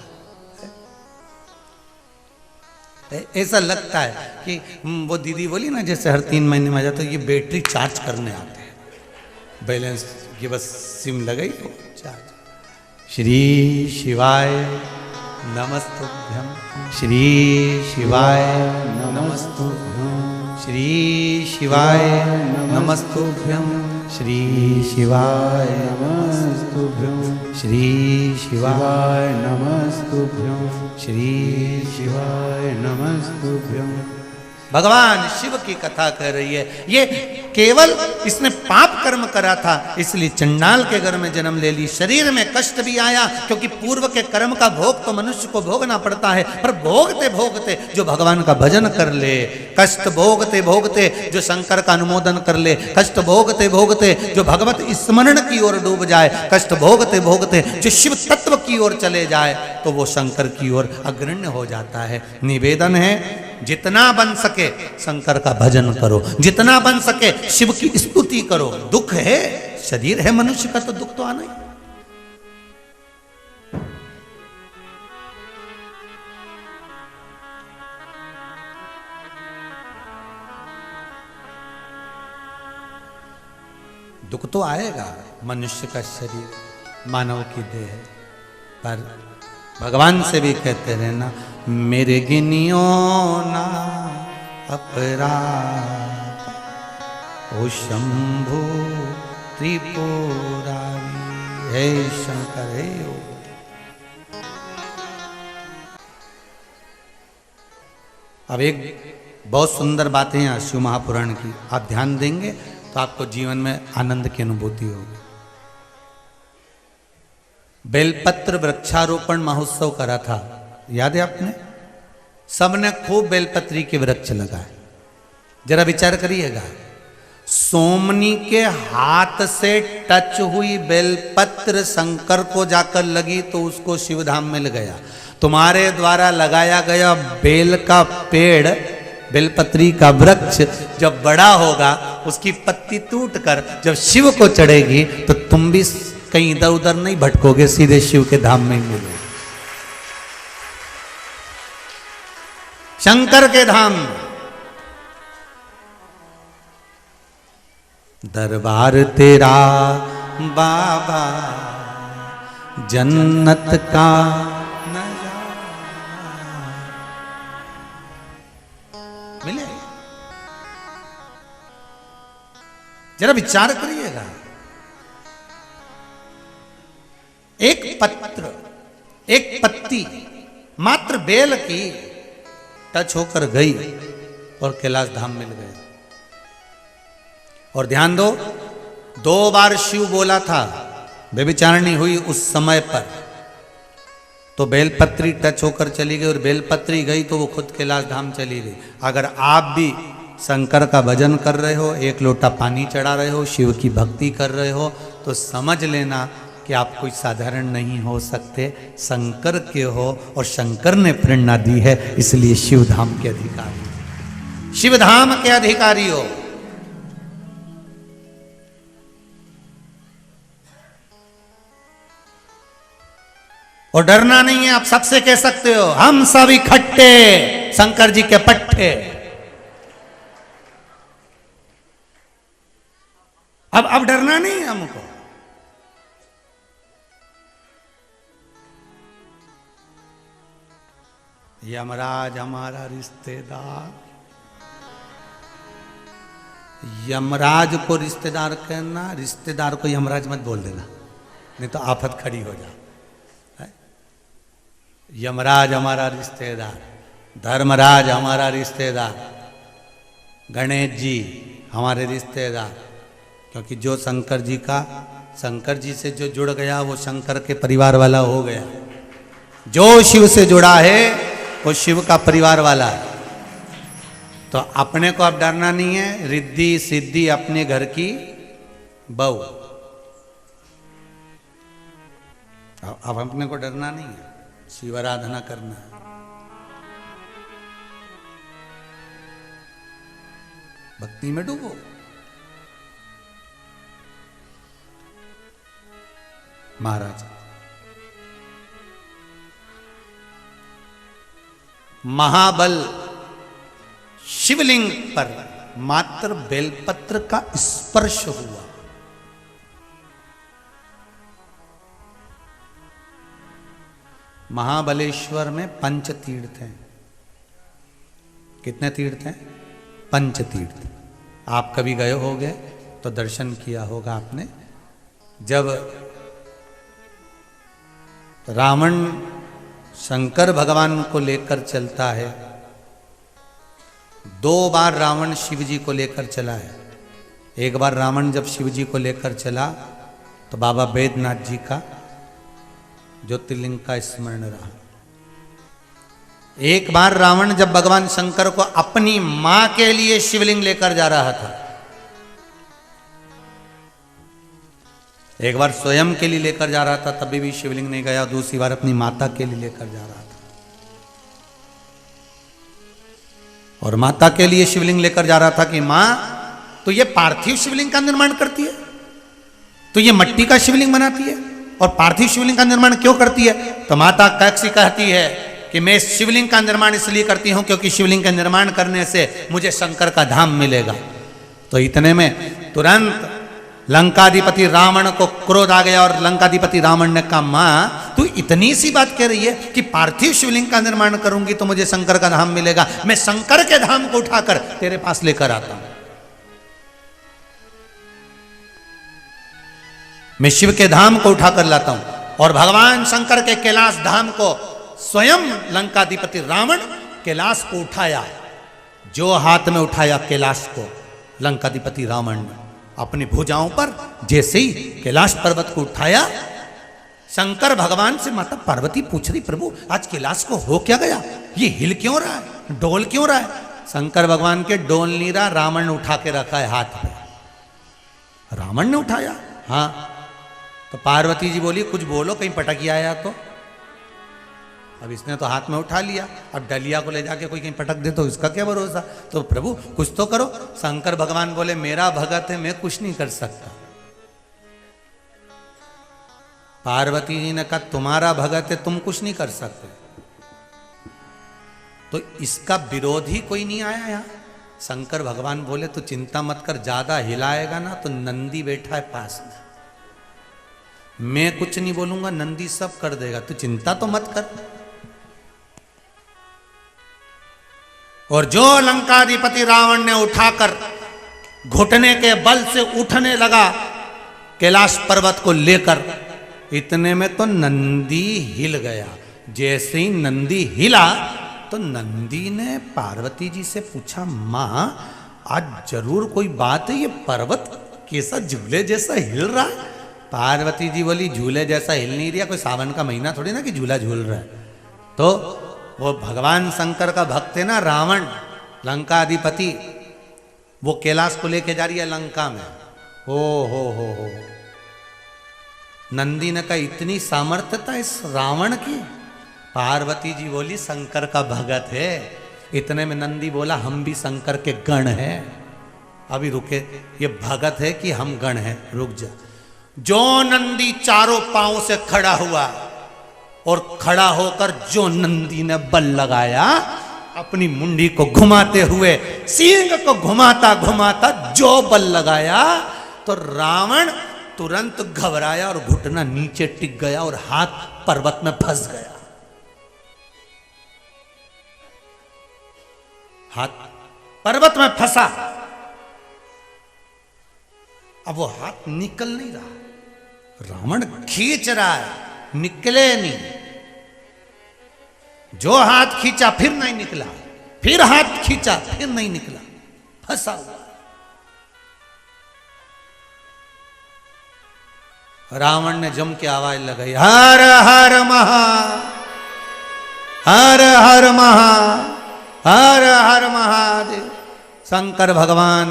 है। ऐसा लगता है कि वो दीदी बोली ना, जैसे हर 3 महीने में आ जाता, तो ये बैटरी चार्ज करने आते हैं। बैलेंस ये बस सिम लगाई तो चार्ज। श्री शिवाय नमस्तुभ्यं, श्री शिवाय नमस्तुभ्यं, श्री शिवाय नमस्तुभ्यं, श्री शिवाय नमस्तुभ्यं, श्री शिवाय नमस्तुभ्यं, श्री शिवाय नमस्तुभ्यं। भगवान शिव की कथा कर रही है। ये केवल इसने पाप कर्म करा था, इसलिए चंडाल के घर में जन्म ले ली। शरीर में कष्ट भी आया, क्योंकि पूर्व के कर्म का भोग तो मनुष्य को भोगना पड़ता है। पर भोगते भोगते जो भगवान का भजन कर ले, कष्ट भोगते भोगते जो शंकर का अनुमोदन कर ले, कष्ट भोगते भोगते जो भगवत स्मरण की ओर डूब जाए, कष्ट भोगते भोगते जो शिव तत्व की ओर चले जाए, तो वो शंकर की ओर अग्रण्य हो जाता है। निवेदन है, जितना बन सके शंकर का भजन करो, जितना बन सके शिव की स्तुति करो। दुख है, शरीर है मनुष्य का, तो दुख तो आना ही। दुख तो आएगा, मनुष्य का शरीर, मानव की देह है। पर भगवान से भी कहते रहना, मेरे गिनियो ना अपराध, ओ शंभु त्रिपुरारी, हे शंकर हे ओ। अब एक बहुत सुंदर बातें हैं शिव महापुराण की, आप ध्यान देंगे तो आपको जीवन में आनंद की अनुभूति होगी। बेलपत्र वृक्षारोपण महोत्सव करा था, याद है आपने? सबने खूब बेलपत्री के वृक्ष लगाए। जरा विचार करिएगा, सोमनी के हाथ से टच हुई बेलपत्र शंकर को जाकर लगी तो उसको शिवधाम मिल गया। तुम्हारे द्वारा लगाया गया बेल का पेड़, बेलपत्री का वृक्ष जब बड़ा होगा, उसकी पत्ती टूटकर जब शिव को चढ़ेगी तो तुम भी कहीं इधर उधर नहीं भटकोगे, सीधे शिव के धाम में ही मिलोगे, शंकर के धाम। दरबार तेरा बाबा जन्नत का मिले। जरा विचार करिएगा, एक पत्र, एक पत्ती मात्र बेल की टच होकर गई और कैलाश धाम मिल गए। और ध्यान दो, 2 बार शिव बोला था, व्यभिचारिणी हुई उस समय पर तो बेलपत्री टच होकर चली गई और बेलपत्री गई तो वो खुद कैलाश धाम चली गई। अगर आप भी शंकर का भजन कर रहे हो, एक लोटा पानी चढ़ा रहे हो, शिव की भक्ति कर रहे हो, तो समझ लेना कि आप कोई साधारण नहीं हो सकते, शंकर के हो और शंकर ने प्रेरणा दी है, इसलिए शिव धाम के अधिकारी, शिव धाम के अधिकारी हो। और डरना नहीं है, आप सबसे कह सकते हो हम सब इकट्ठे शंकर जी के पट्टे। अब डरना नहीं है हमको। यमराज हमारा रिश्तेदार, यमराज को रिश्तेदार कहना, रिश्तेदार को यमराज मत बोल देना, नहीं तो आफत खड़ी हो जाए। यमराज हमारा रिश्तेदार, धर्मराज हमारा रिश्तेदार, गणेश जी हमारे रिश्तेदार, क्योंकि जो शंकर जी का, शंकर जी से जो जुड़ गया वो शंकर के परिवार वाला हो गया। जो शिव से जुड़ा है वो शिव का परिवार वाला है। तो अपने को अब डरना नहीं है, रिद्धि सिद्धि अपने घर की बहू। अब अपने को डरना नहीं है, शिव आराधना करना है। भक्ति में डूबो। महाराज महाबल शिवलिंग पर मात्र बेलपत्र का स्पर्श हुआ, महाबलेश्वर में 5 तीर्थ हैं। कितने तीर्थ हैं? 5 तीर्थ। आप कभी गए होगे तो दर्शन किया होगा आपने। जब रावण शंकर भगवान को लेकर चलता है, 2 बार रावण शिव जी को लेकर चला है। एक बार रावण जब शिव जी को लेकर चला तो बाबा बैद्यनाथ जी का ज्योतिर्लिंग का स्मरण रहा। एक बार रावण जब भगवान शंकर को अपनी मां के लिए शिवलिंग लेकर जा रहा था, एक बार स्वयं के लिए लेकर जा रहा था, तभी भी शिवलिंग नहीं गया। दूसरी बार अपनी माता के लिए लेकर जा रहा था और माता के लिए शिवलिंग लेकर जा रहा था कि मां तो ये पार्थिव शिवलिंग का निर्माण करती है, तो ये मिट्टी का शिवलिंग बनाती है और पार्थिव शिवलिंग का निर्माण क्यों करती है? तो माता कैक्सी कहती है कि मैं शिवलिंग का निर्माण इसलिए करती हूं क्योंकि शिवलिंग का निर्माण करने से मुझे शंकर का धाम मिलेगा। तो इतने में तुरंत लंकाधिपति रावण को क्रोध आ गया और लंकाधिपति रावण ने कहा, मां तू इतनी सी बात कह रही है कि पार्थिव शिवलिंग का निर्माण करूंगी तो मुझे शंकर का धाम मिलेगा, मैं शंकर के धाम को उठाकर तेरे पास लेकर आता हूं, मैं शिव के धाम को उठाकर लाता हूं। और भगवान शंकर के कैलाश धाम को स्वयं लंकाधिपति रावण कैलाश को उठाया, जो हाथ में उठाया कैलाश को लंकाधिपति रावण ने अपनी भुजाओं पर, जैसे ही कैलाश पर्वत को उठाया, शंकर भगवान से माता पार्वती पूछ रही, प्रभु आज कैलाश को हो क्या गया, ये हिल क्यों रहा है, डोल क्यों रहा है? शंकर भगवान के डोल नहीं रहा, रावण ने उठा के रखा है हाथ पे। रावण ने उठाया? हाँ। तो पार्वती जी बोली, कुछ बोलो, कहीं पटक आया तो। अब इसने तो हाथ में उठा लिया, अब डलिया को ले जाके कोई कहीं पटक दे तो इसका क्या भरोसा? तो प्रभु कुछ तो करो। शंकर भगवान बोले, मेरा भगत है, मैं कुछ नहीं कर सकता। पार्वती जी ने कहा, तुम्हारा भगत है, तुम कुछ नहीं कर सकते। तो इसका विरोधी कोई नहीं आया यहां। शंकर भगवान बोले, तो चिंता मत कर, ज्यादा हिलाएगा ना तो नंदी बैठा है पास में, मैं कुछ नहीं बोलूंगा, नंदी सब कर देगा, तू चिंता तो मत कर। और जो लंकाधिपति रावण ने उठाकर घुटने के बल से उठने लगा कैलाश पर्वत को लेकर, इतने में तो नंदी हिल गया। जैसे ही नंदी हिला तो नंदी ने पार्वती जी से पूछा, मां आज जरूर कोई बात है, ये पर्वत कैसा झूले जैसा हिल रहा है? पार्वती जी बोली, झूले जैसा हिल नहीं रहा, कोई सावन का महीना थोड़ी ना कि झूला झूल रहा है। तो वो भगवान शंकर का भक्त है ना रावण, लंका अधिपति, वो कैलाश को लेके जा रही है लंका में। हो नंदी ने कहा, इतनी सामर्थ्यता इस रावण की? पार्वती जी बोली, शंकर का भगत है। इतने में नंदी बोला, हम भी शंकर के गण हैं। अभी रुके, ये भगत है कि हम गण हैं, रुक जा। जो नंदी चारों पांवों से खड़ा हुआ और खड़ा होकर जो नंदी ने बल लगाया, अपनी मुंडी को घुमाते हुए, सींग को घुमाता घुमाता जो बल लगाया, तो रावण तुरंत घबराया और घुटना नीचे टिक गया और हाथ पर्वत में फंस गया। हाथ पर्वत में फंसा। अब वो हाथ निकल नहीं रहा, रावण खींच रहा है, निकले नहीं। जो हाथ खींचा फिर नहीं निकला, फिर हाथ खींचा फिर नहीं निकला, फंसा हुआ। रावण ने जम के आवाज लगाई, हर हर महा, हर हर महा, हर हर महादेव। शंकर भगवान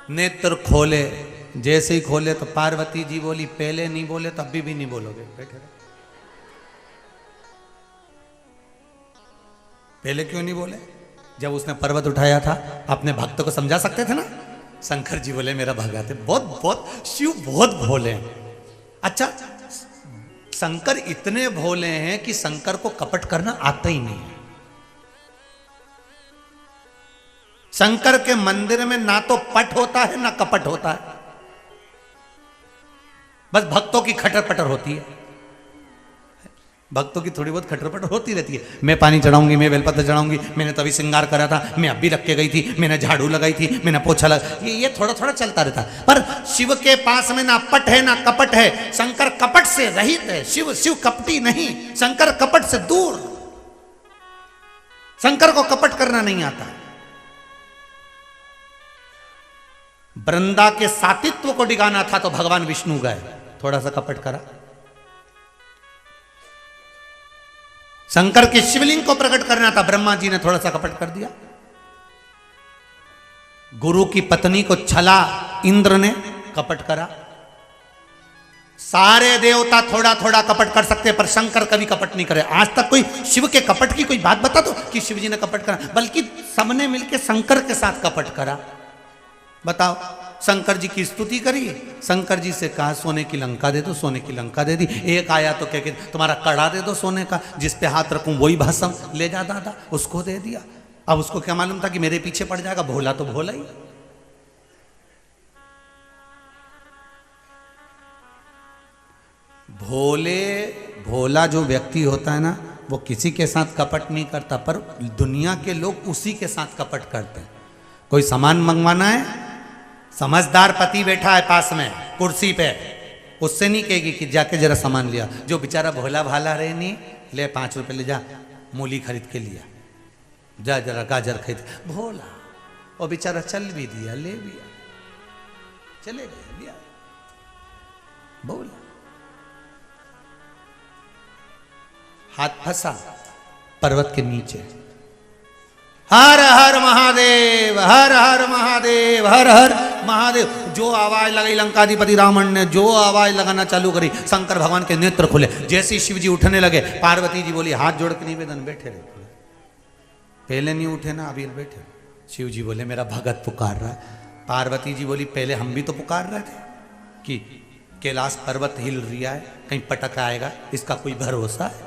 नेत्र खोले, जैसे ही खोले तो पार्वती जी बोली, पहले नहीं बोले तो अभी भी नहीं बोलोगे, बैठे रहे। पहले क्यों नहीं बोले? जब उसने पर्वत उठाया था, अपने भक्त को समझा सकते थे ना। शंकर जी बोले, मेरा भगत है, बहुत बहुत शिव बहुत भोले हैं। अच्छा, शंकर इतने भोले हैं कि शंकर को कपट करना आता ही नहीं है। शंकर के मंदिर में ना तो पट होता है ना कपट होता है, बस भक्तों की खटर पटर होती है। भक्तों की थोड़ी बहुत खटर पटर होती रहती है। मैं पानी चढ़ाऊंगी, मैं बेलपत्र चढ़ाऊंगी, मैंने तभी श्रृंगार करा था, मैं अभी रख के गई थी, मैंने झाड़ू लगाई थी, मैंने पोछा लगा, ये थोड़ा थोड़ा चलता रहता है। पर शिव के पास में ना पट है ना कपट है। शंकर कपट से रहित है, शिव कपटी नहीं, शंकर कपट से दूर। शंकर को कपट करना नहीं आता। वृंदा के सातित्व को डिगाना था तो भगवान विष्णु गए, थोड़ा सा कपट करा। शंकर के शिवलिंग को प्रकट करना था, ब्रह्मा जी ने थोड़ा सा कपट कर दिया। गुरु की पत्नी को छला, इंद्र ने कपट करा। सारे देवता थोड़ा थोड़ा कपट कर सकते हैं, पर शंकर कभी कपट नहीं करे। आज तक कोई शिव के कपट की कोई बात बता दो कि शिव जी ने कपट करा, बल्कि सबने मिलकर शंकर के साथ कपट करा। बताओ, शंकर जी की स्तुति करी, शंकर जी से कहा सोने की लंका दे दो, सोने की लंका दे दी। एक आया तो क्या कहते, तुम्हारा कड़ा दे दो सोने का, जिस पे हाथ रखूं वही भस्म ले जा दादा, उसको दे दिया। अब उसको क्या मालूम था कि मेरे पीछे पड़ जाएगा, भोला तो भोला ही। भोला जो व्यक्ति होता है ना, वो किसी के साथ कपट नहीं करता, पर दुनिया के लोग उसी के साथ कपट करते हैं। कोई सामान मंगवाना है, समझदार पति बैठा है पास में कुर्सी पे, उससे नहीं कहेगी कि जाके जरा सामान लिया। जो बेचारा भोला भाला रहे नहीं, ले 5 रुपए ले जा, मूली खरीद के लिया। जा जरा गाजर खरीद। भोला और बेचारा चल भी दिया, ले भी आया, चले गए, लिया भोला। हाथ फंसा पर्वत के नीचे, हर हर महादेव, हर हर महादेव, हर हर महादेव। जो आवाज लगाई लंकाधिपति रावण ने, जो आवाज लगाना चालू करी, शंकर भगवान के नेत्र खुले। जैसे ही शिव जी उठने लगे, पार्वती जी बोली हाथ जोड़ के निवेदन, बैठे रहे। पहले नहीं उठे ना, अभी बैठे। शिव जी बोले मेरा भगत पुकार रहा है। पार्वती जी बोली पहले हम भी तो पुकार रहे थे कि कैलाश पर्वत हिल रिया है, कहीं पटक आएगा, इसका कोई भरोसा है,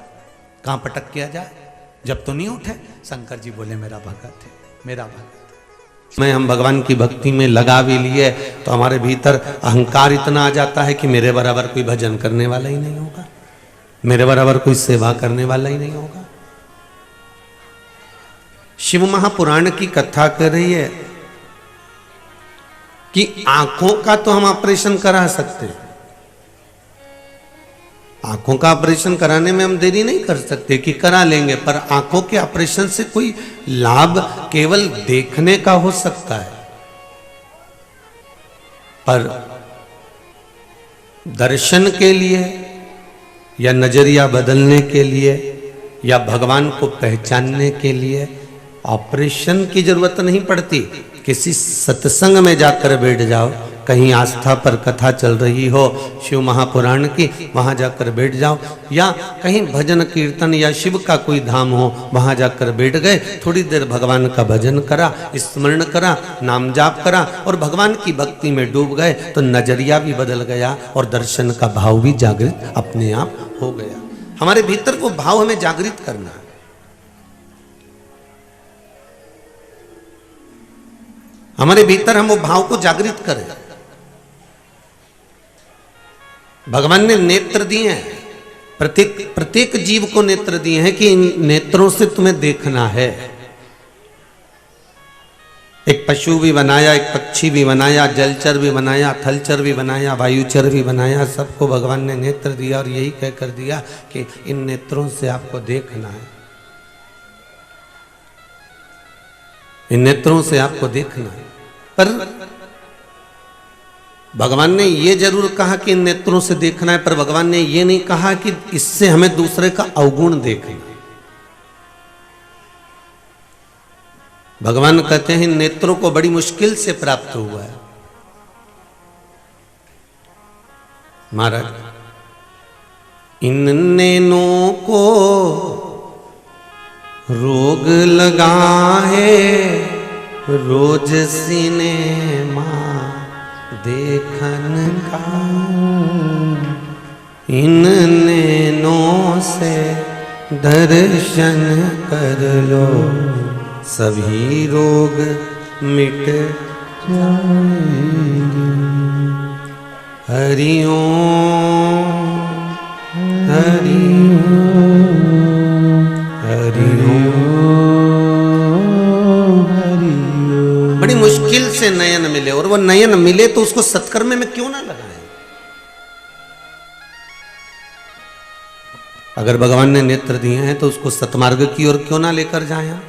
कहाँ पटक किया जाए, जब तो नहीं उठे। शंकर जी बोले मेरा भगत है, मेरा भगत है। मैं हम भगवान की भक्ति में लगा भी लिए तो हमारे भीतर अहंकार इतना आ जाता है कि मेरे बराबर कोई भजन करने वाला ही नहीं होगा, मेरे बराबर कोई सेवा करने वाला ही नहीं होगा। शिव महापुराण की कथा कर रही है कि आंखों का तो हम ऑपरेशन करा सकते हैं, आंखों का ऑपरेशन कराने में हम देरी नहीं कर सकते कि करा लेंगे, पर आंखों के ऑपरेशन से कोई लाभ केवल देखने का हो सकता है, पर दर्शन के लिए या नजरिया बदलने के लिए या भगवान को पहचानने के लिए ऑपरेशन की जरूरत नहीं पड़ती। किसी सत्संग में जाकर बैठ जाओ, कहीं आस्था पर कथा चल रही हो शिव महापुराण की, वहां जाकर बैठ जाओ, या कहीं भजन कीर्तन या शिव का कोई धाम हो, वहां जाकर बैठ गए, थोड़ी देर भगवान का भजन करा, स्मरण करा, नाम जाप करा और भगवान की भक्ति में डूब गए तो नजरिया भी बदल गया और दर्शन का भाव भी जागृत अपने आप हो गया। हमारे भीतर वो भाव हमें जागृत करना है। हमारे भीतर हम वो भाव को जागृत करें। भगवान ने नेत्र दिए हैं, प्रत्येक जीव को नेत्र दिए हैं कि इन नेत्रों से तुम्हें देखना है। एक पशु भी बनाया, एक पक्षी भी बनाया, जलचर भी बनाया, थलचर भी बनाया, वायुचर भी बनाया, सबको भगवान ने नेत्र दिया और यही कहकर दिया कि इन नेत्रों से आपको देखना है, इन नेत्रों से आपको देखना है। पर भगवान ने ये जरूर कहा कि इन नेत्रों से देखना है, पर भगवान ने ये नहीं कहा कि इससे हमें दूसरे का अवगुण देखना है। भगवान कहते हैं इन नेत्रों को बड़ी मुश्किल से प्राप्त हुआ है। महाराज, इन नैनों को रोग लगा है रोज सिनेमा देखन का, इन नैनों से दर्शन कर लो सभी रोग मिट जाएंगे। हरि ओम हरि ओम हरि ओम हरि ओम। बड़ी मुश्किल से नयन मिले, और वो नयन मिले तो उसको सत्कर्म में क्यों ना लगाए। अगर भगवान ने नेत्र दिए हैं तो उसको सतमार्ग की ओर क्यों ना लेकर जाएं हम।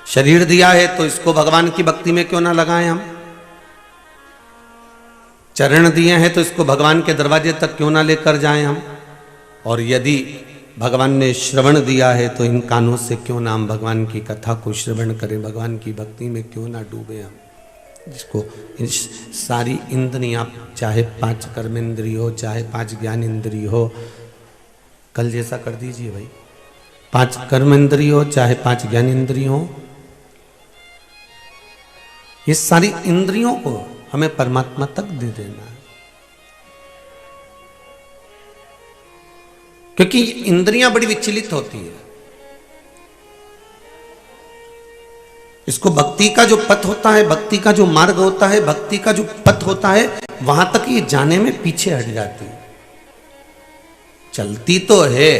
शरीर दिया है तो इसको भगवान की भक्ति में क्यों ना लगाएं हम। चरण दिए हैं तो इसको भगवान के दरवाजे तक क्यों ना लेकर जाएं हम। और यदि भगवान ने श्रवण दिया है तो इन कानों से क्यों ना हम भगवान की कथा को श्रवण करें, भगवान की भक्ति में क्यों ना डूबे हम। जिसको सारी इंद्रियां, चाहे 5 कर्मेंद्रिय हो, चाहे 5 ज्ञान इंद्रिय हो, कल जैसा कर दीजिए भाई, 5 कर्मेंद्रिय हो चाहे 5 ज्ञान इंद्रिय हो, ये सारी इंद्रियों को हमें परमात्मा तक दे देना है। क्योंकि इंद्रियां बड़ी विचलित होती है। इसको भक्ति का जो पथ होता है, भक्ति का जो मार्ग होता है, भक्ति का जो पथ होता है, वहां तक ये जाने में पीछे हट जाती है। चलती तो है,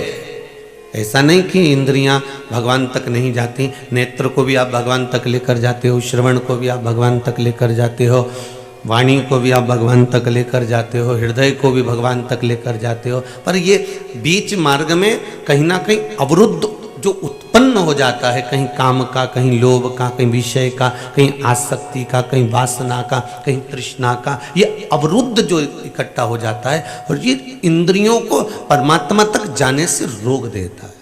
ऐसा नहीं कि इंद्रियां भगवान तक नहीं जाती। नेत्र को भी आप भगवान तक लेकर जाते हो, श्रवण को भी आप भगवान तक लेकर जाते हो, वाणी को भी आप भगवान तक लेकर जाते हो, हृदय को भी भगवान तक लेकर जाते हो। पर ये बीच मार्ग में कहीं ना कहीं अवरुद्ध जो उत्पन्न हो जाता है, कहीं काम का, कहीं लोभ का, कहीं विषय का, कहीं आसक्ति का, कहीं वासना का, कहीं तृष्णा का, ये अवरुद्ध जो इकट्ठा हो जाता है और ये इंद्रियों को परमात्मा तक जाने से रोक देता है।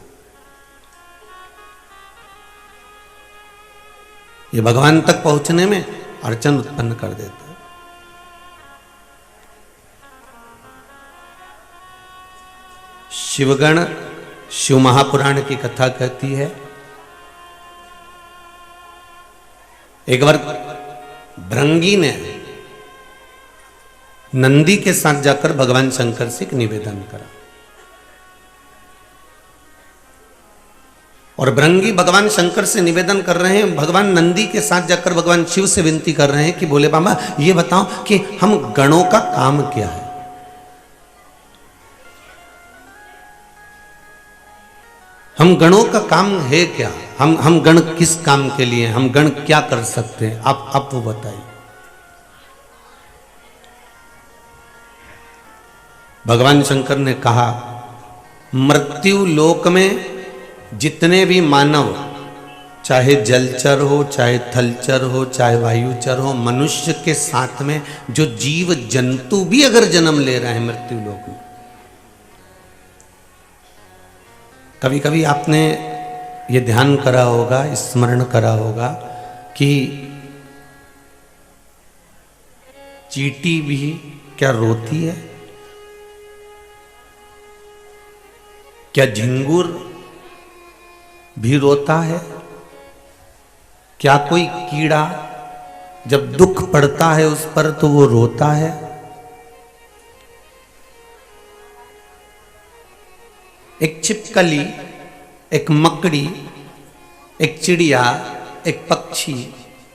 ये भगवान तक पहुंचने में अड़चन उत्पन्न कर देता है। शिवगण शिव महापुराण की कथा कहती है, एक बार भृंगी ने नंदी के साथ जाकर भगवान शंकर से एक निवेदन करा और भृंगी भगवान शंकर से निवेदन कर रहे हैं, भगवान नंदी के साथ जाकर भगवान शिव से विनती कर रहे हैं कि बोले बाबा ये बताओ कि हम गणों का काम क्या है। हम गणों का काम है क्या, हम गण किस काम के लिए, हम गण क्या कर सकते हैं, आप वो बताइए। भगवान शंकर ने कहा, मृत्यु लोक में जितने भी मानव, चाहे जलचर हो, चाहे थलचर हो, चाहे वायुचर हो, मनुष्य के साथ में जो जीव जंतु भी अगर जन्म ले रहे हैं मृत्यु लोक में, कभी कभी आपने ये ध्यान करा होगा, स्मरण करा होगा कि चींटी भी क्या रोती है? क्या झिंगुर भी रोता है? क्या कोई कीड़ा जब दुख पड़ता है उस पर तो वो रोता है? एक छिपकली, एक मकड़ी, एक चिड़िया, एक पक्षी,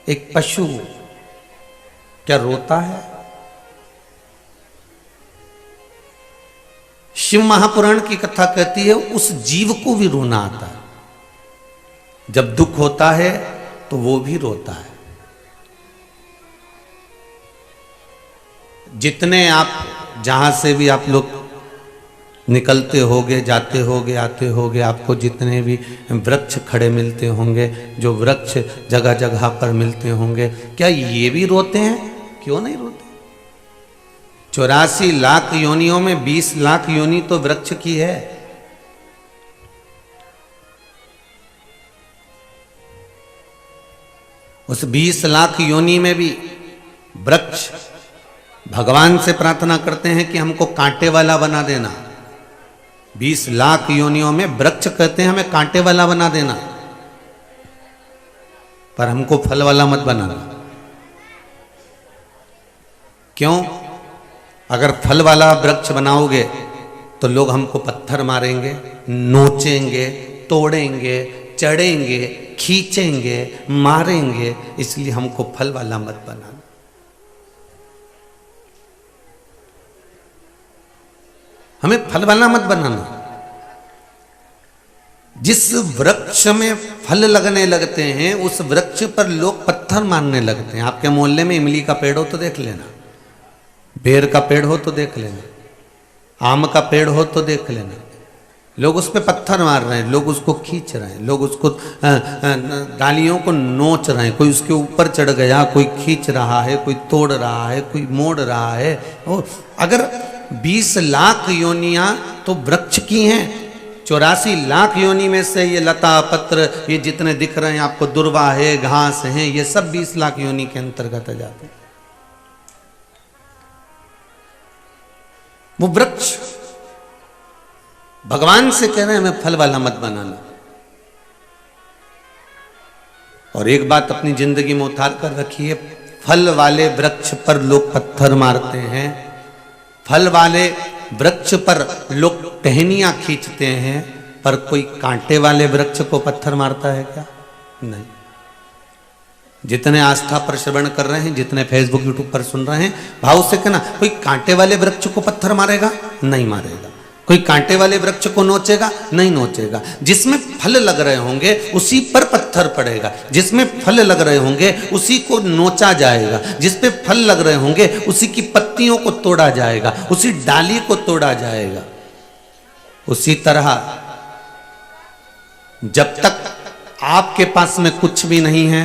एक पशु क्या रोता है? शिव महापुराण की कथा कहती है उस जीव को भी रोना आता है। जब दुख होता है तो वो भी रोता है। जितने आप जहां से भी आप लोग निकलते होगे, जाते होगे, आते होगे, आपको जितने भी वृक्ष खड़े मिलते होंगे, जो वृक्ष जगह जगह पर मिलते होंगे, क्या ये भी रोते हैं? क्यों नहीं रोते? 84 लाख योनियों में 20 लाख योनि तो वृक्ष की है। उस 20 लाख योनि में भी वृक्ष भगवान से प्रार्थना करते हैं कि हमको कांटे वाला बना देना। 20 लाख योनियों में वृक्ष कहते हैं हमें कांटे वाला बना देना, पर हमको फल वाला मत बनाना। क्यों? अगर फल वाला वृक्ष बनाओगे तो लोग हमको पत्थर मारेंगे, नोचेंगे, तोड़ेंगे, चढ़ेंगे, खींचेंगे, मारेंगे, इसलिए हमको फल वाला मत बनाना। हमें फल वाला मत बनाना। जिस वृक्ष में फल लगने लगते हैं उस वृक्ष पर लोग पत्थर मारने लगते हैं। आपके मोहल्ले में इमली का पेड़ हो तो देख लेना, बेर का पेड़ हो तो देख लेना, आम का पेड़ हो तो देख लेना, लोग उस पर पत्थर मार रहे हैं, लोग उसको खींच रहे हैं, लोग उसको डालियों को नोच रहे हैं। कोई उसके ऊपर चढ़ गया, कोई खींच रहा है, कोई तोड़ रहा है, कोई मोड़ रहा है। और अगर 20 लाख योनियां तो वृक्ष की हैं, 84 लाख योनि में से ये लता पत्र ये जितने दिख रहे हैं आपको, दुर्वा है, घास है, ये सब 20 लाख योनि के अंतर्गत आ जाते हैं। वो वृक्ष भगवान से कह रहे हैं हमें फल वाला मत बनाना। और एक बात अपनी जिंदगी में उतार कर रखिए, फल वाले वृक्ष पर लोग पत्थर मारते हैं, फल वाले वृक्ष पर लोग टहनियां खींचते हैं, पर कोई कांटे वाले वृक्ष को पत्थर मारता है क्या? नहीं। जितने आस्था पर श्रवण कर रहे हैं, जितने फेसबुक यूट्यूब पर सुन रहे हैं, भाव से कहना कोई कांटे वाले वृक्ष को पत्थर मारेगा? नहीं मारेगा। कोई कांटे वाले वृक्ष को नोचेगा? नहीं नोचेगा। जिसमें फल लग रहे होंगे उसी पर पत्थर पड़ेगा, जिसमें फल लग रहे होंगे उसी को नोचा जाएगा, जिस पे फल लग रहे होंगे उसी की पत्तियों को तोड़ा जाएगा, उसी डाली को तोड़ा जाएगा। उसी तरह जब तक आपके पास में कुछ भी नहीं है,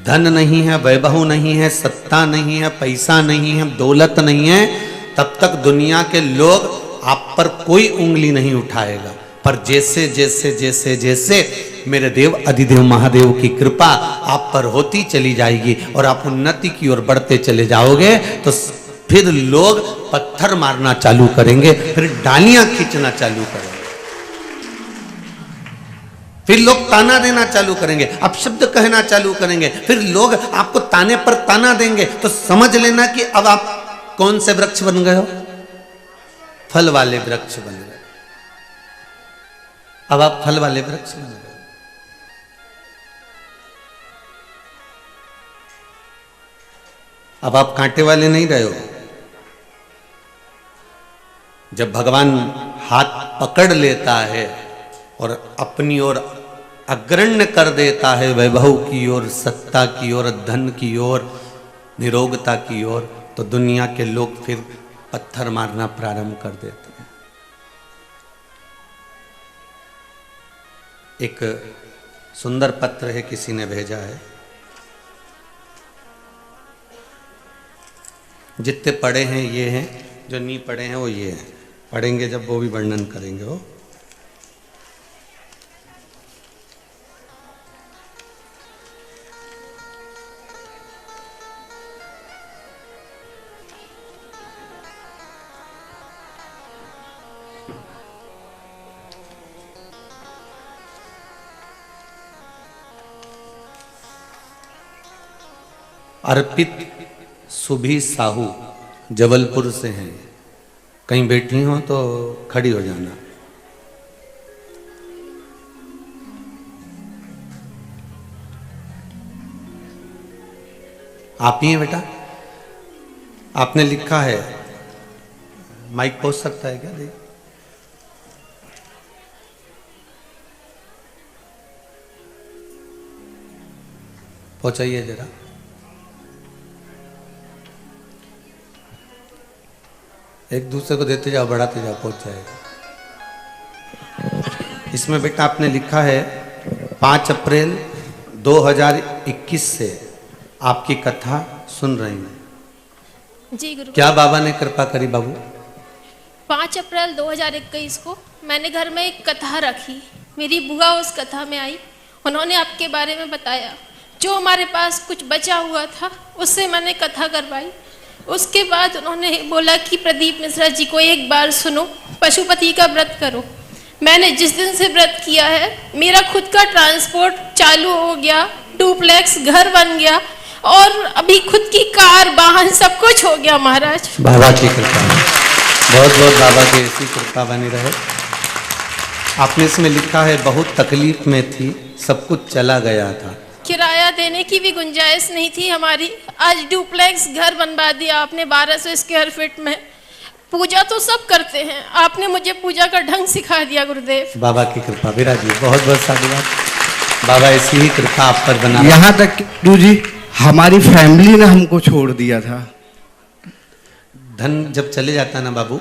धन नहीं है, वैभव नहीं है, सत्ता नहीं है, पैसा नहीं है, दौलत नहीं है, तब तक दुनिया के लोग आप पर कोई उंगली नहीं उठाएगा। पर जैसे जैसे जैसे जैसे मेरे देव अधिदेव महादेव की कृपा आप पर होती चली जाएगी और आप उन्नति की ओर बढ़ते चले जाओगे, तो फिर लोग पत्थर मारना चालू करेंगे, फिर डालियां खींचना चालू करेंगे, फिर लोग ताना देना चालू करेंगे, अपशब्द कहना चालू करेंगे, फिर लोग आपको ताने पर ताना देंगे। तो समझ लेना कि अब आप कौन से वृक्ष बन गए हो? फल वाले वृक्ष बन गए। अब आप फल वाले वृक्ष बन गए। अब आप कांटे वाले नहीं रहे हो। जब भगवान हाथ पकड़ लेता है और अपनी ओर अग्रण्य कर देता है, वैभव की ओर, सत्ता की ओर, धन की ओर, निरोगता की ओर, तो दुनिया के लोग फिर पत्थर मारना प्रारंभ कर देते हैं। एक सुंदर पत्र है, किसी ने भेजा है। जितने पढ़े हैं ये हैं, जो नहीं पढ़े हैं वो ये हैं। पढ़ेंगे जब वो भी वर्णन करेंगे। वो अर्पित सुभी साहू जबलपुर से हैं। कहीं बैठी हो तो खड़ी हो जाना। आप ही हैं बेटा? आपने लिखा है, माइक पहुंच सकता है क्या? देख, पहुंचाइए जरा। एक दूसरे को देते जाओ, बढ़ाते जाओ, पहुंच जाएगा। इसमें बेटा आपने लिखा है 5 अप्रैल 2021 से आपकी कथा सुन रही हूँ। जी गुरु। क्या बाबा ने कृपा करी बाबू? 5 अप्रैल 2021 को मैंने घर में एक कथा रखी। मेरी बुआ उस कथा में आई। उन्होंने आपके बारे में बताया। जो हमारे पास कुछ बचा हुआ था उससे मैंने कथा करवाई। उसके बाद उन्होंने बोला कि प्रदीप मिश्रा जी को एक बार सुनो, पशुपति का व्रत करो। मैंने जिस दिन से व्रत किया है, मेरा खुद का ट्रांसपोर्ट चालू हो गया, डुप्लेक्स घर बन गया और अभी खुद की कार, वाहन सब कुछ हो गया महाराज। बाबा की कृपा, बहुत बहुत बाबा की ऐसी कृपा बनी रहे। आपने इसमें लिखा है बहुत तकलीफ में थी, सब कुछ चला गया था, किराया देने की भी गुंजाइश नहीं थी हमारी। आज डुप्लेक्स घर बनवा दिया आपने 1200 स्क्वायर फीट में। पूजा तो सब करते हैं, आपने मुझे पूजा का ढंग सिखा दिया गुरुदेव। बाबा की कृपा। विराज जी बहुत बहुत साधुवाद। बाबा ऐसी ही कृपा आप पर बना। यहाँ तक गुरु जी हमारी फैमिली ने हमको छोड़ दिया था। धन जब चले जाता है ना बाबू,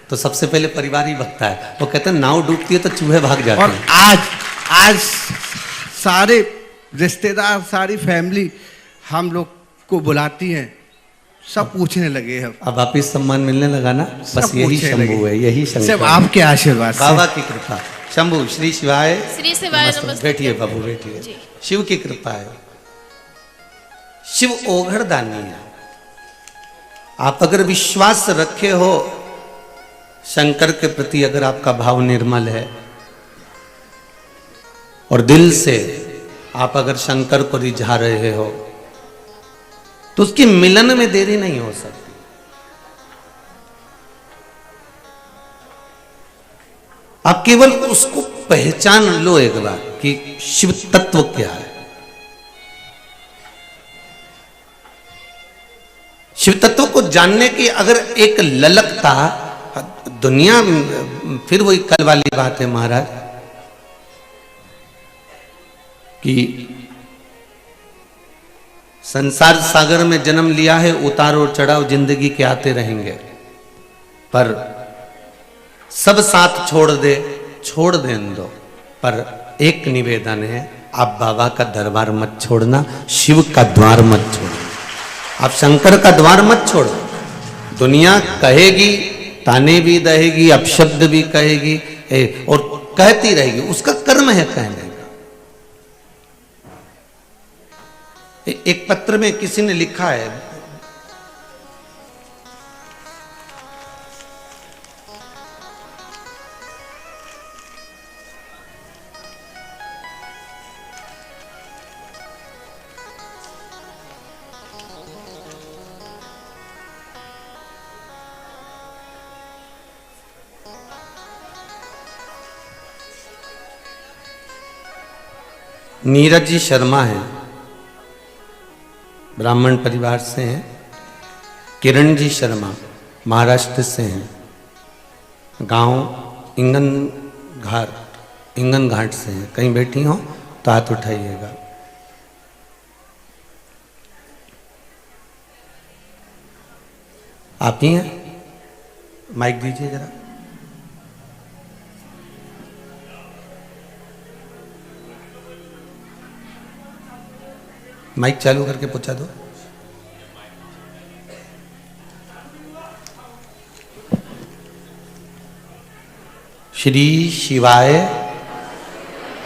तो सबसे पहले परिवार ही भगता है। वो कहते हैं नाव डूबती है तो चूहे भाग जाते और हैं। आज सारे रिश्तेदार, सारी फैमिली हम लोग को बुलाती हैं, सब पूछने लगे हैं। अब वापिस सम्मान मिलने लगा ना, बस यही शंभू है, यही सब शंकर आपके आशीर्वाद से। बाबा की कृपा। शंभू श्री शिवाय। श्री शिवाय नमस्ते। बैठिए बाबू, बैठिए। जी। शिव की कृपा है। शिव ओघड़ दानी है। आप अगर विश्वास रखे हो शंकर के प्रति, अगर आपका भाव निर्मल है और दिल से आप अगर शंकर को रिझा रहे हो, तो उसकी मिलन में देरी नहीं हो सकती। आप केवल उसको पहचान लो एक बार कि शिव तत्व क्या है। शिव तत्व को जानने की अगर एक ललकता, दुनिया फिर वही कल वाली बात है महाराज कि संसार सागर में जन्म लिया है, उतार और चढ़ाव जिंदगी के आते रहेंगे, पर सब साथ छोड़ दें दो, पर एक निवेदन है, आप बाबा का दरबार मत छोड़ना, शिव का द्वार मत छोड़ना, आप शंकर का द्वार मत छोड़ो। दुनिया कहेगी, ताने भी दहेगी, अपशब्द भी कहेगी और कहती रहेगी, उसका कर्म है कहने का। एक पत्र में किसी ने लिखा है, नीरज जी शर्मा हैं, ब्राह्मण परिवार से हैं। किरण जी शर्मा महाराष्ट्र से हैं, गांव इंगन घाट से हैं। कहीं बैठी हो तो हाथ उठाइएगा। आप ही हैं? माइक दीजिए जरा। माइक चालू करके पूछा दो। श्री शिवाय,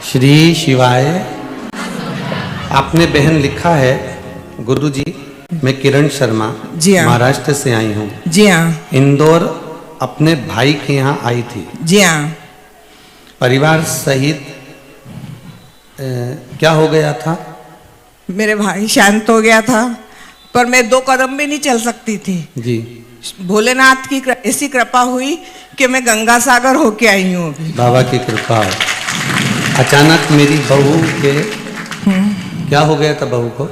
श्री शिवाय। आपने बहन लिखा है, गुरुजी मैं किरण शर्मा जी हाँ। महाराष्ट्र से आई हूँ। जी हाँ। इंदौर अपने भाई के यहाँ आई थी। जी हाँ। परिवार सहित क्या हो गया था? मेरे भाई शांत हो गया था, पर मैं 2 कदम भी नहीं चल सकती थी। जी। भोलेनाथ की ऐसी कृपा हुई कि मैं गंगा सागर होके आई हूँ अभी। बाबा की कृपा। अचानक मेरी बहू के क्या हो गया था? बहू को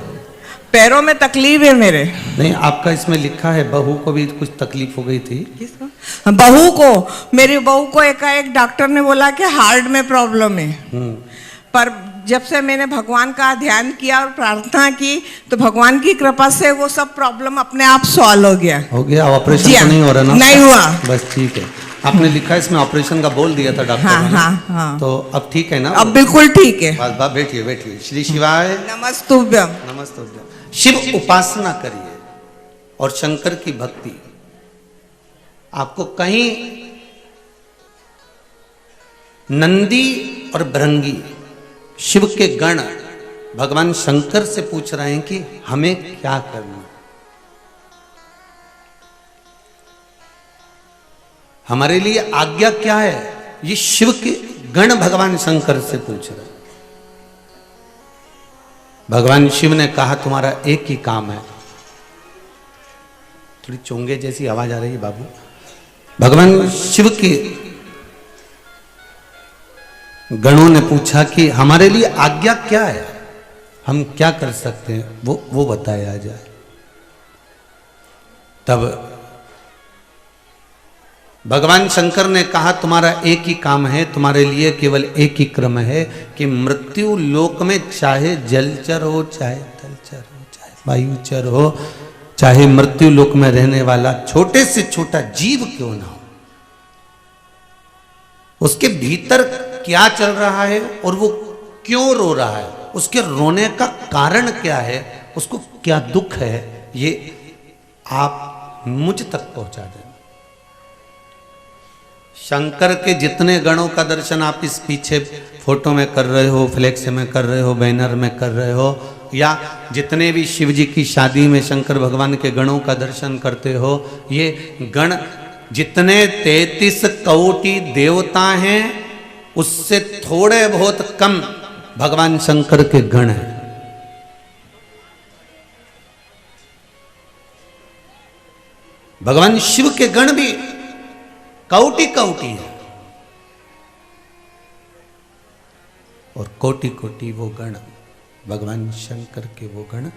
पैरों में तकलीफ है मेरे। नहीं, आपका इसमें लिखा है बहू को भी कुछ तकलीफ हो गई थी। किसको? बहू को, मेरी बहू को एकाएक डॉक्टर ने बोला कि हार्ट में प्रॉब्लम है। पर जब से मैंने भगवान का ध्यान किया और प्रार्थना की तो भगवान की कृपा से वो सब प्रॉब्लम अपने आप सॉल्व हो गया। हो गया? ऑपरेशन जी तो नहीं हो रहा ना? नहीं हुआ। बस ठीक है। आपने लिखा है इसमें ऑपरेशन का बोल दिया था डॉक्टर हाँ, ने। हाँ, हाँ। तो अब ठीक है ना? अब बिल्कुल ठीक है। बस बस बैठिए बैठिए। श्री शिवाय नमस्तुभ्यम। नमस्तुभ्यम। शिव उपासना करिए और शंकर की भक्ति। आपको कहीं नंदी और भृंगी शिव के गण भगवान शंकर से पूछ रहे हैं कि हमें क्या करना, हमारे लिए आज्ञा क्या है। ये शिव के गण भगवान शंकर से पूछ रहे हैं। भगवान शिव ने कहा तुम्हारा एक ही काम है। थोड़ी चोंगे जैसी आवाज आ रही है बाबू। भगवान शिव के गणों ने पूछा कि हमारे लिए आज्ञा क्या है, हम क्या कर सकते हैं, वो बताया जाए। तब भगवान शंकर ने कहा तुम्हारा एक ही काम है, तुम्हारे लिए केवल एक ही क्रम है कि मृत्यु लोक में चाहे जलचर हो, चाहे थलचर हो, चाहे वायुचर हो, चाहे मृत्यु लोक में रहने वाला छोटे से छोटा जीव क्यों ना हो, उसके भीतर क्या चल रहा है और वो क्यों रो रहा है, उसके रोने का कारण क्या है, उसको क्या दुख है, ये आप मुझ तक पहुंचा दें। शंकर के जितने गणों का दर्शन आप इस पीछे फोटो में कर रहे हो, फ्लेक्स में कर रहे हो, बैनर में कर रहे हो, या जितने भी शिव जी की शादी में शंकर भगवान के गणों का दर्शन करते हो, ये गण जितने 33 कोटि देवता हैं उससे थोड़े बहुत कम भगवान शंकर के गण हैं। भगवान शिव के गण भी कोटि कोटि है और कोटि कोटि वो गण भगवान शंकर के वो गण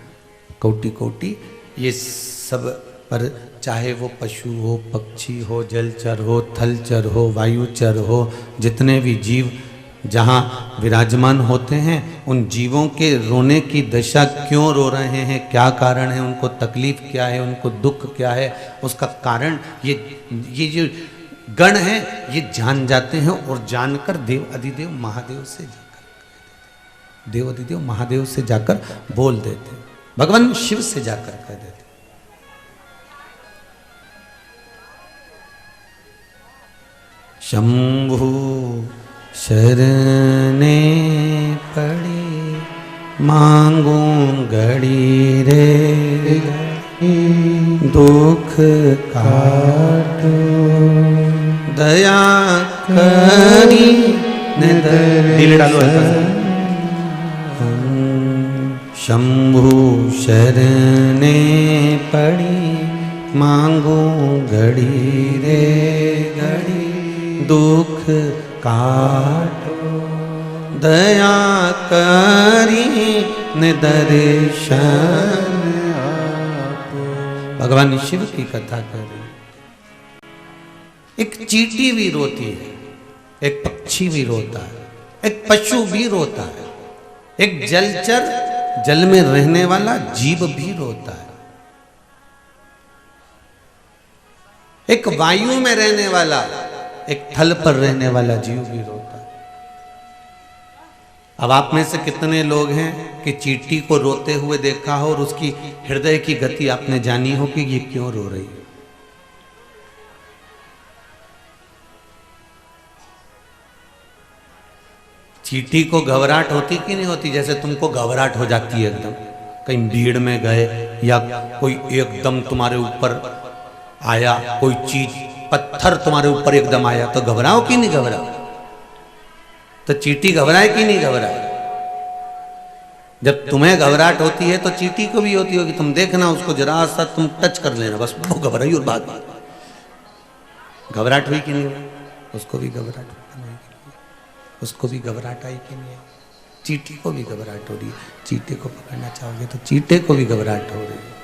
कोटि कोटि। ये सब पर चाहे वो पशु हो, पक्षी हो, जलचर हो, थलचर हो, वायुचर हो, जितने भी जीव जहाँ विराजमान होते हैं, उन जीवों के रोने की दशा क्यों रो रहे हैं, क्या कारण है, उनको तकलीफ क्या है, उनको दुख क्या है, उसका कारण ये जो गण हैं ये जान जाते हैं और जानकर देव अधिदेव महादेव से जाकर देव अधिदेव महादेव से जाकर बोल देते हैं, भगवान शिव से जाकर कह देते। शंभु शरणे पड़ी मांगू घड़ी रे दुख काटो दया करी दिल डालो शंभु शरणे पड़ी मांगू घड़ी रे घड़ी दुख काटो दया करी निदर्शन आपो। भगवान शिव की कथा कर रही। एक चींटी भी रोती है, एक पक्षी भी रोता है, एक पशु भी रोता है, एक जलचर जल में रहने वाला जीव भी रोता है, एक वायु में रहने वाला, एक थल पर रहने वाला जीव भी रोता है। अब आप में से कितने लोग हैं कि चींटी को रोते हुए देखा हो और उसकी हृदय की गति आपने जानी हो कि ये क्यों रो रही है? चींटी को घबराहट होती कि नहीं होती? जैसे तुमको घबराहट हो जाती है एकदम, कहीं भीड़ में गए या कोई एकदम तुम्हारे ऊपर आया, कोई चीज पत्थर तुम्हारे ऊपर एकदम आया तो घबराओ कि नहीं घबराओ? तो चींटी घबराए कि नहीं घबराए? जब तुम्हें घबराहट होती है तो चींटी को भी होती होगी। तुम देखना उसको जरा सा तुम टच कर लेना, बस वो घबराई और भाग गई। घबराहट हुई कि नहीं हुई? उसको भी घबराहट उसको भी घबराहट आई कि नहीं? चींटी को भी घबराहट हो रही है। चींटे को पकड़ना चाहोगे तो चींटे को भी घबराहट हो रही है।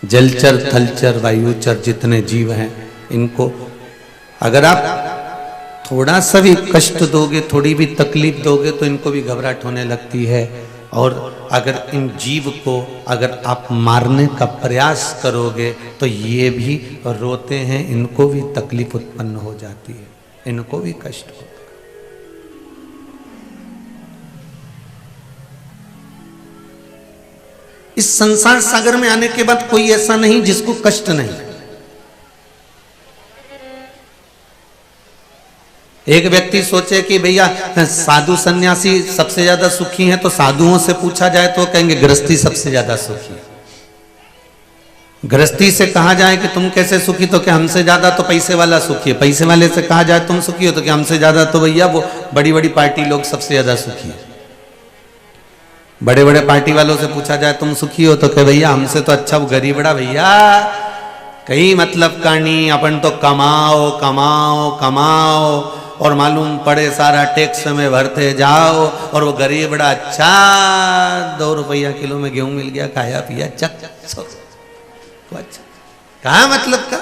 जलचर थलचर वायुचर जितने जीव हैं इनको अगर आप थोड़ा सा भी कष्ट दोगे, थोड़ी भी तकलीफ दोगे तो इनको भी घबराहट होने लगती है। और अगर इन जीव को अगर आप मारने का प्रयास करोगे तो ये भी रोते हैं, इनको भी तकलीफ उत्पन्न हो जाती है, इनको भी कष्ट होता है। इस संसार सागर में आने के बाद कोई ऐसा नहीं जिसको कष्ट नहीं। एक व्यक्ति सोचे कि भैया साधु सन्यासी सबसे ज्यादा सुखी हैं, तो साधुओं से पूछा जाए तो कहेंगे गृहस्थी सबसे ज्यादा सुखी है। गृहस्थी से कहा जाए कि तुम कैसे सुखी, तो क्या हमसे ज्यादा तो पैसे वाला सुखी है। पैसे वाले से कहा जाए तुम सुखी हो, तो क्या हमसे ज्यादा तो भैया वो बड़ी बड़ी पार्टी लोग सबसे ज्यादा सुखी है। बड़े बड़े पार्टी वालों से पूछा जाए तुम सुखी हो, तो क्या भैया हमसे तो अच्छा वो गरीबड़ा भैया कहीं मतलब का नहीं, अपन तो कमाओ कमाओ कमाओ और मालूम पड़े सारा टैक्स में भरते जाओ, और वो गरीबड़ा अच्छा 2 रुपया किलो में गेहूं मिल गया, खाया पिया चक तो अच्छा कहा मतलब का।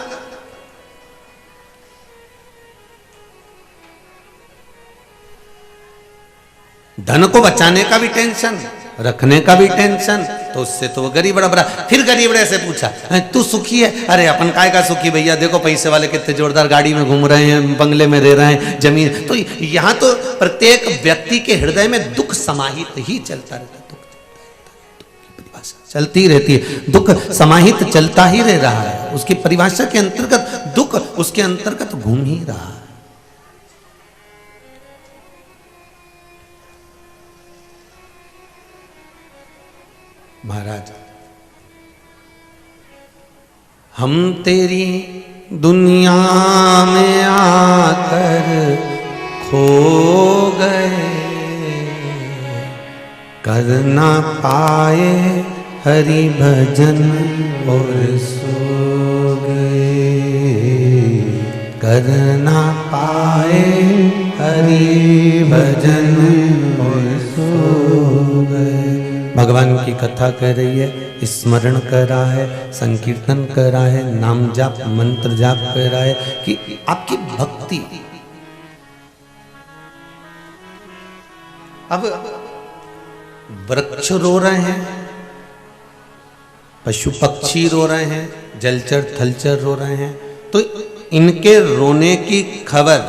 धन को बचाने का भी टेंशन, रखने का भी टेंशन, तो उससे तो वो गरीब बड़ा। फिर गरीब बड़े से पूछा तू सुखी है? अरे अपन काय का सुखी भैया, देखो पैसे वाले कितने जोरदार गाड़ी में घूम रहे हैं, बंगले में रह रहे हैं, जमीन। तो यहाँ तो प्रत्येक व्यक्ति के हृदय में दुख समाहित ही चलता रहता है। चलती रहती है, दुख समाहित चलता ही रह रहा है। उसकी परिभाषा के अंतर्गत दुख उसके अंतर्गत घूम ही रहा है। महाराज हम तेरी दुनिया में आकर खो गए, कर ना पाए हरि भजन और सो गए, कर ना पाए हरि भजन और सो गए। भगवान की कथा कर रही है, स्मरण कर रहा है, संकीर्तन कर रहा है, नाम जाप मंत्र जाप कर रहा है कि आपकी भक्ति। अब वृक्ष रो रहे हैं, पशु पक्षी रो रहे हैं, जलचर थलचर रो रहे हैं, तो इनके रोने की खबर,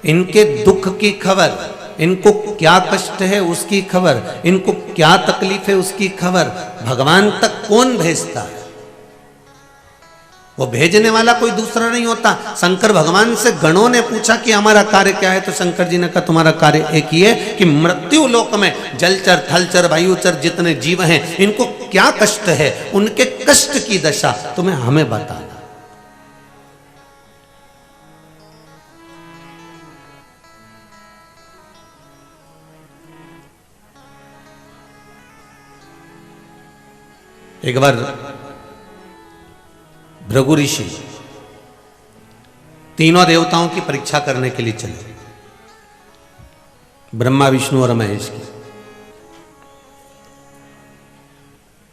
इनके दुख की खबर, इनको क्या कष्ट है उसकी खबर, इनको क्या तकलीफ है उसकी खबर भगवान तक कौन भेजता है? वो भेजने वाला कोई दूसरा नहीं होता। शंकर भगवान से गणों ने पूछा कि हमारा कार्य क्या है, तो शंकर जी ने कहा तुम्हारा कार्य एक ही है कि मृत्यु लोक में जलचर थलचर वायुचर जितने जीव हैं इनको क्या कष्ट है, उनके कष्ट की दशा तुम्हें हमें बताना। एक बार भृगु ऋषि तीनों देवताओं की परीक्षा करने के लिए चले, ब्रह्मा विष्णु और महेश की।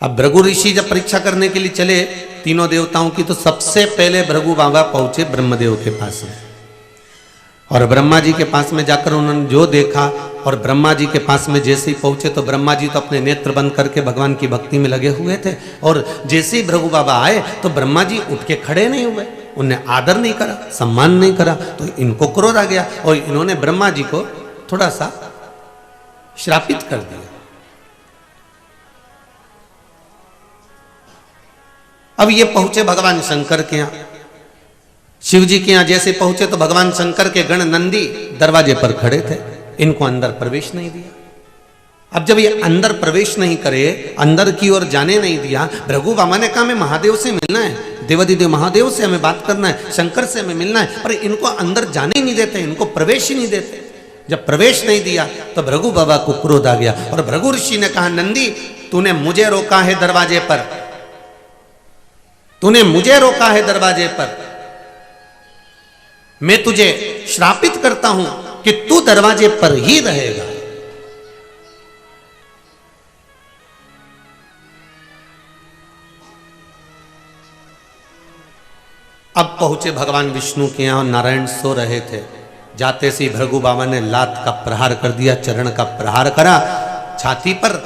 अब भृगु ऋषि जब परीक्षा करने के लिए चले तीनों देवताओं की, तो सबसे पहले भृगु बाबा पहुंचे ब्रह्मदेव के पास में, और ब्रह्मा जी के पास में जाकर उन्होंने जो देखा, और ब्रह्मा जी के पास में जैसे ही पहुंचे तो ब्रह्मा जी तो अपने नेत्र बंद करके भगवान की भक्ति में लगे हुए थे, और जैसे ही भृगु बाबा आए तो ब्रह्मा जी उठ के खड़े नहीं हुए, उन्हें आदर नहीं करा, सम्मान नहीं करा, तो इनको क्रोध आ गया और इन्होंने ब्रह्मा जी को थोड़ा सा श्रापित कर दिया। अब ये पहुंचे भगवान शंकर के यहां, शिव जी के यहां जैसे पहुंचे तो भगवान शंकर के गण नंदी दरवाजे पर खड़े थे, इनको अंदर प्रवेश नहीं दिया। अब जब ये अंदर प्रवेश नहीं करे, अंदर की ओर जाने नहीं दिया, भृगु बाबा ने कहा मैं महादेव से मिलना है, देवादिदेव महादेव से हमें बात करना है, शंकर से हमें मिलना है, पर इनको अंदर जाने ही नहीं देते, इनको प्रवेश ही नहीं देते। जब प्रवेश नहीं दिया तो भृगु बाबा को क्रोध आ गया, और भृगु ऋषि ने कहा नंदी तूने मुझे रोका है दरवाजे पर, तूने मुझे रोका है दरवाजे पर, मैं तुझे श्रापित करता हूं कि तू दरवाजे पर ही रहेगा। अब पहुंचे भगवान विष्णु के यहां, नारायण सो रहे थे, जाते से भृगु बाबा ने लात का प्रहार कर दिया, चरण का प्रहार करा छाती पर।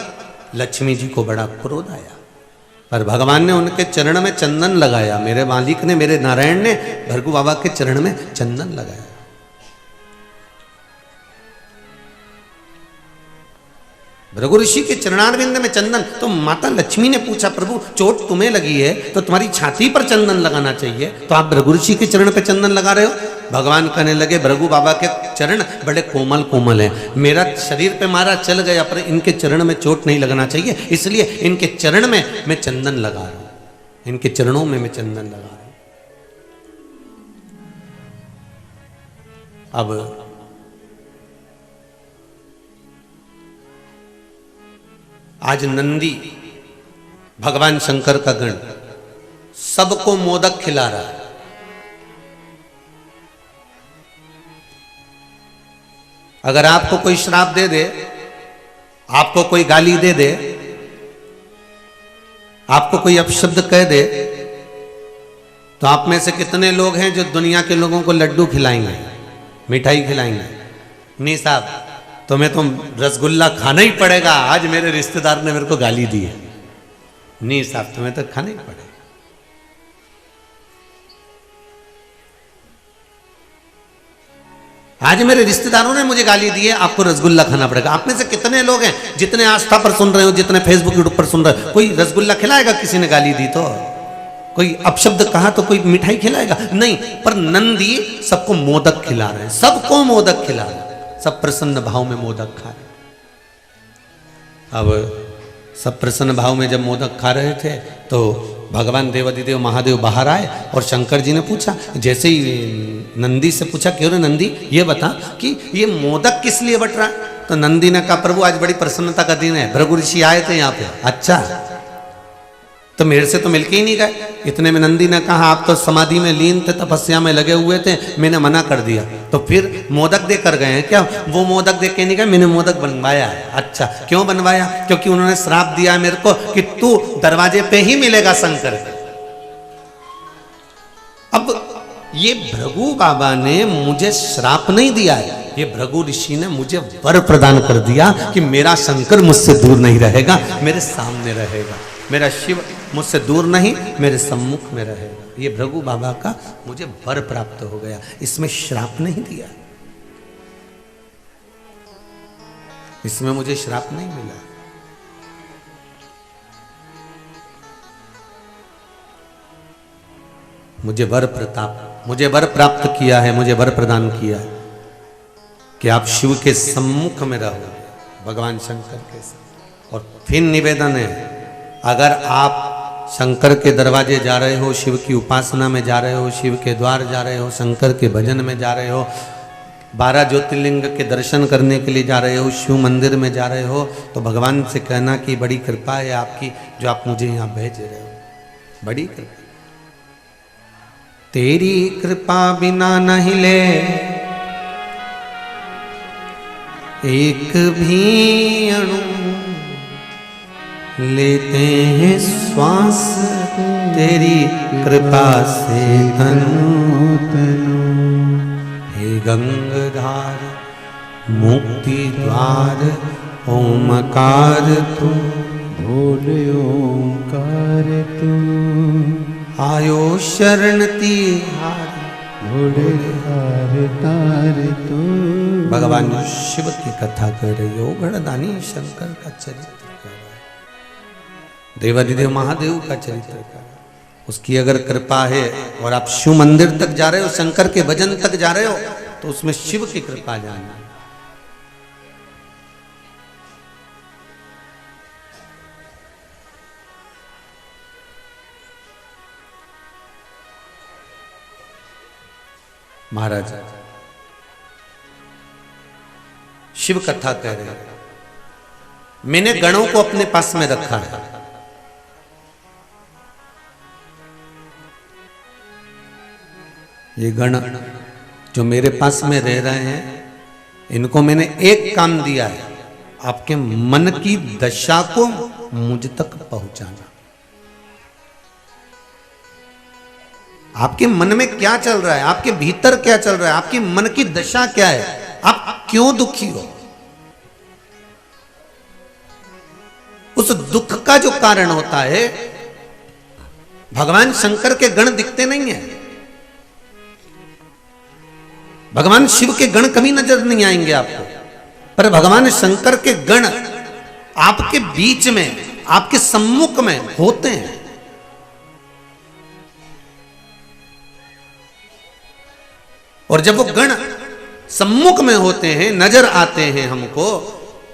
लक्ष्मी जी को बड़ा क्रोध आया, पर भगवान ने उनके चरण में चंदन लगाया, मेरे मालिक ने, मेरे नारायण ने भृगु बाबा के चरण में चंदन लगाया। भृगु ऋषि के चरणारविंद में चंदन, तो माता लक्ष्मी ने पूछा प्रभु चोट तुम्हें लगी है तो तुम्हारी छाती पर चंदन लगाना चाहिए, तो आप भृगु ऋषि के चरण पे चंदन लगा रहे हो। भगवान कहने लगे भृगु बाबा के चरण बड़े कोमल कोमल हैं, मेरा शरीर पे मारा चल गया पर इनके चरण में चोट नहीं लगना चाहिए, इसलिए इनके चरण में मैं चंदन लगा रहा हूं, इनके चरणों में मैं चंदन लगा रहा हूं। अब आज नंदी भगवान शंकर का गण सबको मोदक खिला रहा है। अगर आपको कोई श्राप दे दे, आपको कोई गाली दे दे, आपको कोई अपशब्द कह दे, तो आप में से कितने लोग हैं जो दुनिया के लोगों को लड्डू खिलाएंगे, मिठाई खिलाएंगे? नहीं साहब, तुम्हें तो रसगुल्ला खाना ही पड़ेगा, आज मेरे रिश्तेदार ने मेरे को गाली दी है। नहीं साहब, तुम्हें तो खाना ही पड़ेगा। आज मेरे रिश्तेदारों ने मुझे गाली दी है, आपको रसगुल्ला खाना पड़ेगा। आप में से कितने लोग हैं जितने आस्था पर सुन रहे हो, जितने फेसबुक यूट्यूब पर सुन रहे हो, कोई रसगुल्ला खिलाएगा? किसी ने गाली दी तो, कोई अपशब्द कहा तो कोई मिठाई खिलाएगा? नहीं। पर नंदी सबको मोदक खिला रहे हैं, सबको मोदक खिला रहे हैं, सब प्रसन्न भाव में मोदक खा रहे। अब सब प्रसन्न भाव में जब मोदक खा रहे थे तो भगवान देवादिदेव महादेव बाहर आए, और शंकर जी ने पूछा, जैसे ही नंदी से पूछा क्यों रे नंदी ये बता कि ये मोदक किस लिए बट रहा? तो नंदी ने कहा प्रभु आज बड़ी प्रसन्नता का दिन है, भृगु ऋषि आए थे यहाँ पे। अच्छा, तो मेरे से तो मिलके ही नहीं गए। इतने में नंदी ने कहा आप तो समाधि में लीन थे, तपस्या में लगे हुए थे, मैंने मना कर दिया। तो फिर मोदक दे कर गए हैं क्या? वो मोदक दे के नहीं गए, मैंने मोदक बनवाया है। अच्छा, क्यों बनवाया? क्योंकि उन्होंने श्राप दिया है मेरे को कि तू दरवाजे पे ही मिलेगा शंकर के। अब ये भृगु बाबा ने मुझे श्राप नहीं दिया है, ये भृगु ऋषि ने मुझे वर प्रदान कर दिया कि मेरा शंकर मुझसे दूर नहीं रहेगा, मेरे सामने रहेगा। मेरा शिव मुझसे दूर नहीं, मेरे सम्मुख में रहेगा। ये भृगु बाबा का मुझे वर प्राप्त हो गया, इसमें श्राप नहीं दिया, इसमें मुझे श्राप नहीं मिला। मुझे वर प्रताप, मुझे वर प्राप्त किया है, मुझे वर प्रदान किया है कि आप शिव के सम्मुख में रहो, भगवान शंकर के साथ। और फिर निवेदन है, अगर आप शंकर के दरवाजे जा रहे हो, शिव की उपासना में जा रहे हो, शिव के द्वार जा रहे हो, शंकर के भजन में जा रहे हो, 12 ज्योतिर्लिंग के दर्शन करने के लिए जा रहे हो, शिव मंदिर में जा रहे हो, तो भगवान से कहना कि बड़ी कृपा है आपकी जो आप मुझे यहाँ भेज रहे हो, बड़ी कृपा। तेरी कृपा बिना नहीं ले एक भी अणु, लेते हैं श्वास तेरी कृपा से तनु तनु। हे गंगाधार मुक्ति द्वार ओमकार तू, भोले ओमकार तू, आयो शरण तिहार, भोले हार तार तू। भगवान शिव की कथा कर रही हो, गणदानी शंकर का चरित्र कर रहा है, देवाधिदेव महादेव का चरित्र कर रहा है। उसकी अगर कृपा है और आप शिव मंदिर तक जा रहे हो, शंकर के भजन तक जा रहे हो, तो उसमें शिव की कृपा जाना। महाराज शिव कथा कह रहे हैं, मैंने गणों को अपने पास में रखा है। ये गण जो मेरे पास में रह रहे हैं, इनको मैंने एक काम दिया है, आपके मन की दशा को मुझ तक पहुंचाना। आपके मन में क्या चल रहा है, आपके भीतर क्या चल रहा है, आपकी मन की दशा क्या है, आप क्यों दुखी हो, उस दुख का जो कारण होता है, भगवान शंकर के गण दिखते नहीं है, भगवान शिव के गण कभी नजर नहीं आएंगे आपको, पर भगवान शंकर के गण आपके बीच में, आपके सम्मुख में होते हैं। और जब वो गण सम्मुख में होते हैं, नजर आते हैं हमको,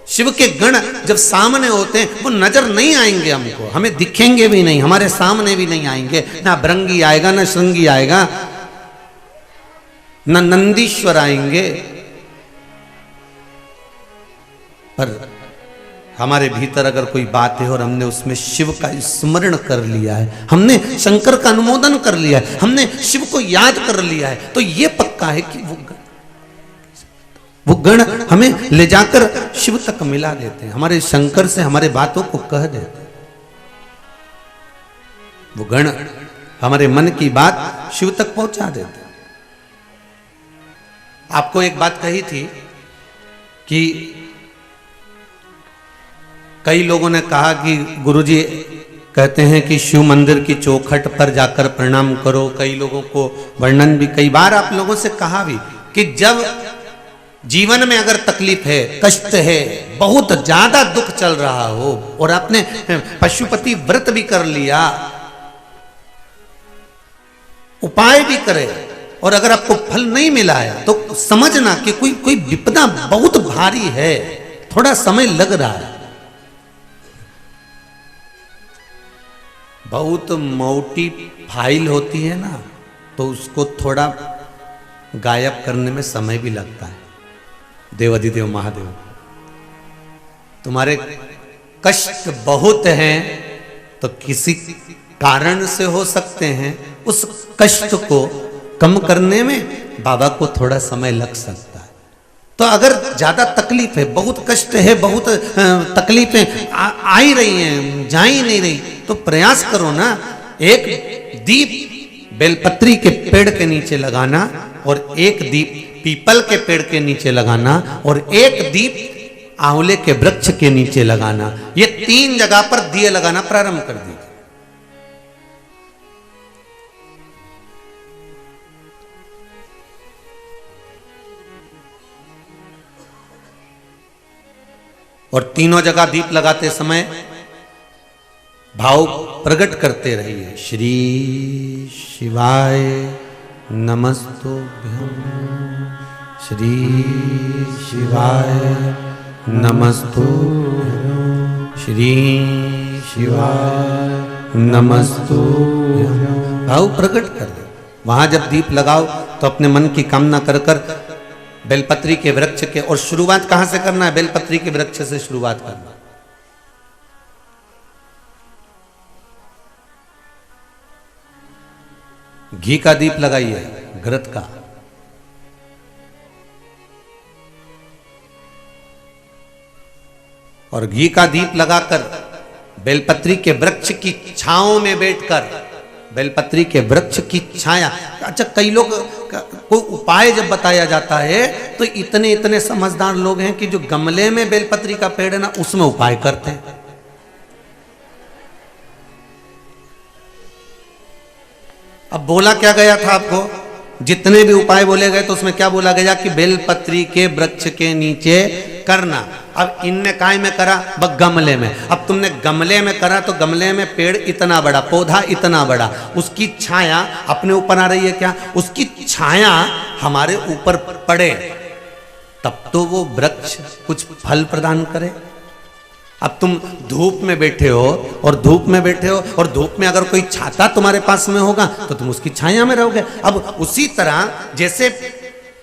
शिव के गण जब सामने होते हैं, वो नजर नहीं आएंगे हमको, हमें दिखेंगे भी नहीं, हमारे सामने भी नहीं आएंगे, ना भृंगी आएगा, ना श्रृंगी आएगा, ना नंदीश्वर आएंगे, पर हमारे भीतर अगर कोई बात है और हमने उसमें शिव का स्मरण कर लिया है, हमने शंकर का अनुमोदन कर लिया है, हमने शिव को याद कर लिया है, तो ये पक्का है कि वो गण हमें ले जाकर शिव तक मिला देते हैं, हमारे शंकर से हमारे बातों को कह देते हैं। वो गण हमारे मन की बात शिव तक पहुंचा देते हैं। आपको एक बात कही थी कि कई लोगों ने कहा कि गुरुजी कहते हैं कि शिव मंदिर की चौखट पर जाकर प्रणाम करो। कई लोगों को वर्णन भी कई बार आप लोगों से कहा भी कि जब जीवन में अगर तकलीफ है, कष्ट है, बहुत ज्यादा दुख चल रहा हो और आपने पशुपति व्रत भी कर लिया, उपाय भी करे, और अगर आपको फल नहीं मिला है तो समझना कि कोई विपदा बहुत भारी है, थोड़ा समय लग रहा है। बहुत मोटी फाइल होती है ना, तो उसको थोड़ा गायब करने में समय भी लगता है। देवाधिदेव महादेव, तुम्हारे कष्ट बहुत हैं तो किसी कारण से हो सकते हैं, उस कष्ट को कम करने में बाबा को थोड़ा समय लग सकता है। तो अगर ज्यादा तकलीफ है, बहुत कष्ट है, बहुत तकलीफें आ ही रही हैं, जा ही नहीं रही, तो प्रयास करो ना, एक दीप बेलपत्री के पेड़ के नीचे लगाना और एक दीप पीपल के पेड़ के नीचे लगाना और एक दीप आंवले के वृक्ष के नीचे लगाना। ये 3 जगह पर दिए लगाना प्रारंभ कर दीजिए। और तीनों जगह दीप लगाते समय भाव प्रकट करते रहिए। श्री शिवाय नमस्तुभ्यं, श्री शिवाय नमस्तुभ्यं, श्री शिवाय नमस्तुभ्यं। भाव प्रकट कर दो। वहां जब दीप लगाओ तो अपने मन की कामना कर कर बेलपत्री के वृक्ष के, और शुरुआत कहां से करना है? बेलपत्री के वृक्ष से शुरुआत करना। घी का दीप लगाइए, घृत का। और घी का दीप लगाकर बेलपत्री के वृक्ष की छांव में बैठकर, बेलपत्री के वृक्ष की छाया। अच्छा, कई लोग कोई उपाय जब बताया जाता है तो इतने इतने समझदार लोग हैं कि जो गमले में बेलपत्री का पेड़ है ना, उसमें उपाय करते हैं। अब बोला क्या गया था आपको? जितने भी उपाय बोले गए तो उसमें क्या बोला गया कि बेलपत्री के वृक्ष के नीचे करना। अब इनने काय में करा? बस गमले में। अब तुमने गमले में करा तो गमले में पेड़ इतना बड़ा, पौधा इतना बड़ा, उसकी छाया अपने ऊपर आ रही है क्या? उसकी छाया हमारे ऊपर पड़े तब तो वो वृक्ष कुछ फल प्रदान करे। अब तुम धूप में बैठे हो और धूप में बैठे हो और धूप में अगर कोई छाता तुम्हारे पास में होगा तो तुम उसकी छाया में रहोगे। अब उसी तरह जैसे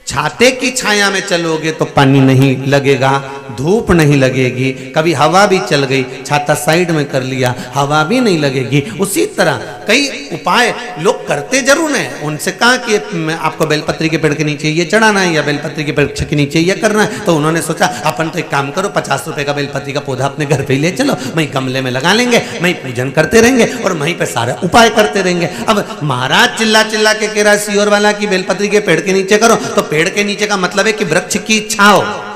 छाते की छाया में चलोगे तो पानी नहीं लगेगा, धूप नहीं लगेगी, कभी हवा भी चल गई, छाता साइड में कर लिया, हवा भी नहीं लगेगी। उसी तरह कई उपाय लोग करते जरूर हैं। उनसे कहा कि आपको बेलपत्री के पेड़ के नीचे ये चढ़ाना है या बेलपत्री के वृक्ष के नीचे ये करना है, तो उन्होंने सोचा अपन तो एक काम करो, 50 रुपए का बेलपत्री का पौधा अपने घर पे ही ले चलो, वहीं गमले में लगा लेंगे, वहीं पूजन करते रहेंगे और वहीं पे सारे उपाय करते रहेंगे। अब महाराज चिल्ला चिल्ला के कह रहा सियोर वाला की बेलपत्री के पेड़ के नीचे करो, तो पेड़ के नीचे का मतलब है कि वृक्ष की छांव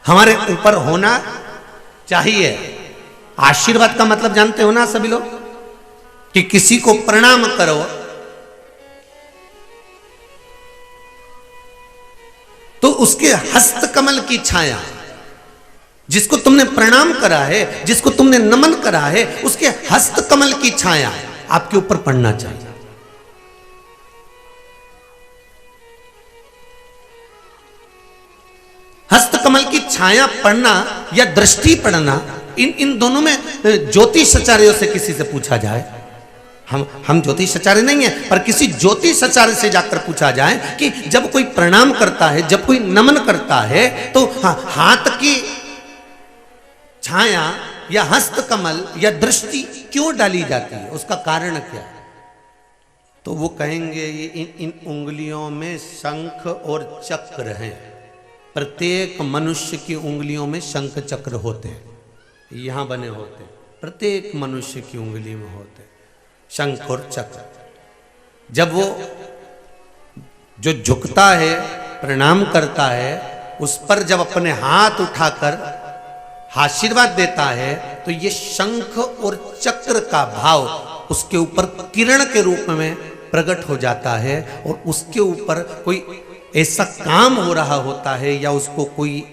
हमारे ऊपर होना चाहिए। आशीर्वाद का मतलब जानते हो ना सभी लोग, कि किसी को प्रणाम करो तो उसके हस्त कमल की छाया, जिसको तुमने प्रणाम करा है, जिसको तुमने नमन करा है, उसके हस्त कमल की छाया आपके ऊपर पड़ना चाहिए। हस्त कमल की छाया पड़ना या दृष्टि पड़ना, इन दोनों में ज्योतिषाचार्यों से किसी से पूछा जाए, हम ज्योतिषाचार्य नहीं है, पर किसी ज्योतिषाचार्य से जाकर पूछा जाए कि जब कोई प्रणाम करता है, जब कोई नमन करता है, तो हाथ की छाया या हस्त कमल या दृष्टि क्यों डाली जाती है, उसका कारण क्या है? तो वो कहेंगे इन उंगलियों में शंख और चक्र हैं। प्रत्येक मनुष्य की उंगलियों में शंख चक्र होते हैं, यहां बने होते हैं, प्रत्येक मनुष्य की उंगली में होते हैं शंख और चक्र। जब वो जो झुकता है, प्रणाम करता है, उस पर जब अपने हाथ उठाकर आशीर्वाद देता है तो ये शंख और चक्र का भाव उसके ऊपर किरण के रूप में प्रकट हो जाता है और उसके ऊपर कोई ऐसा काम हो रहा होता है या उसको कोई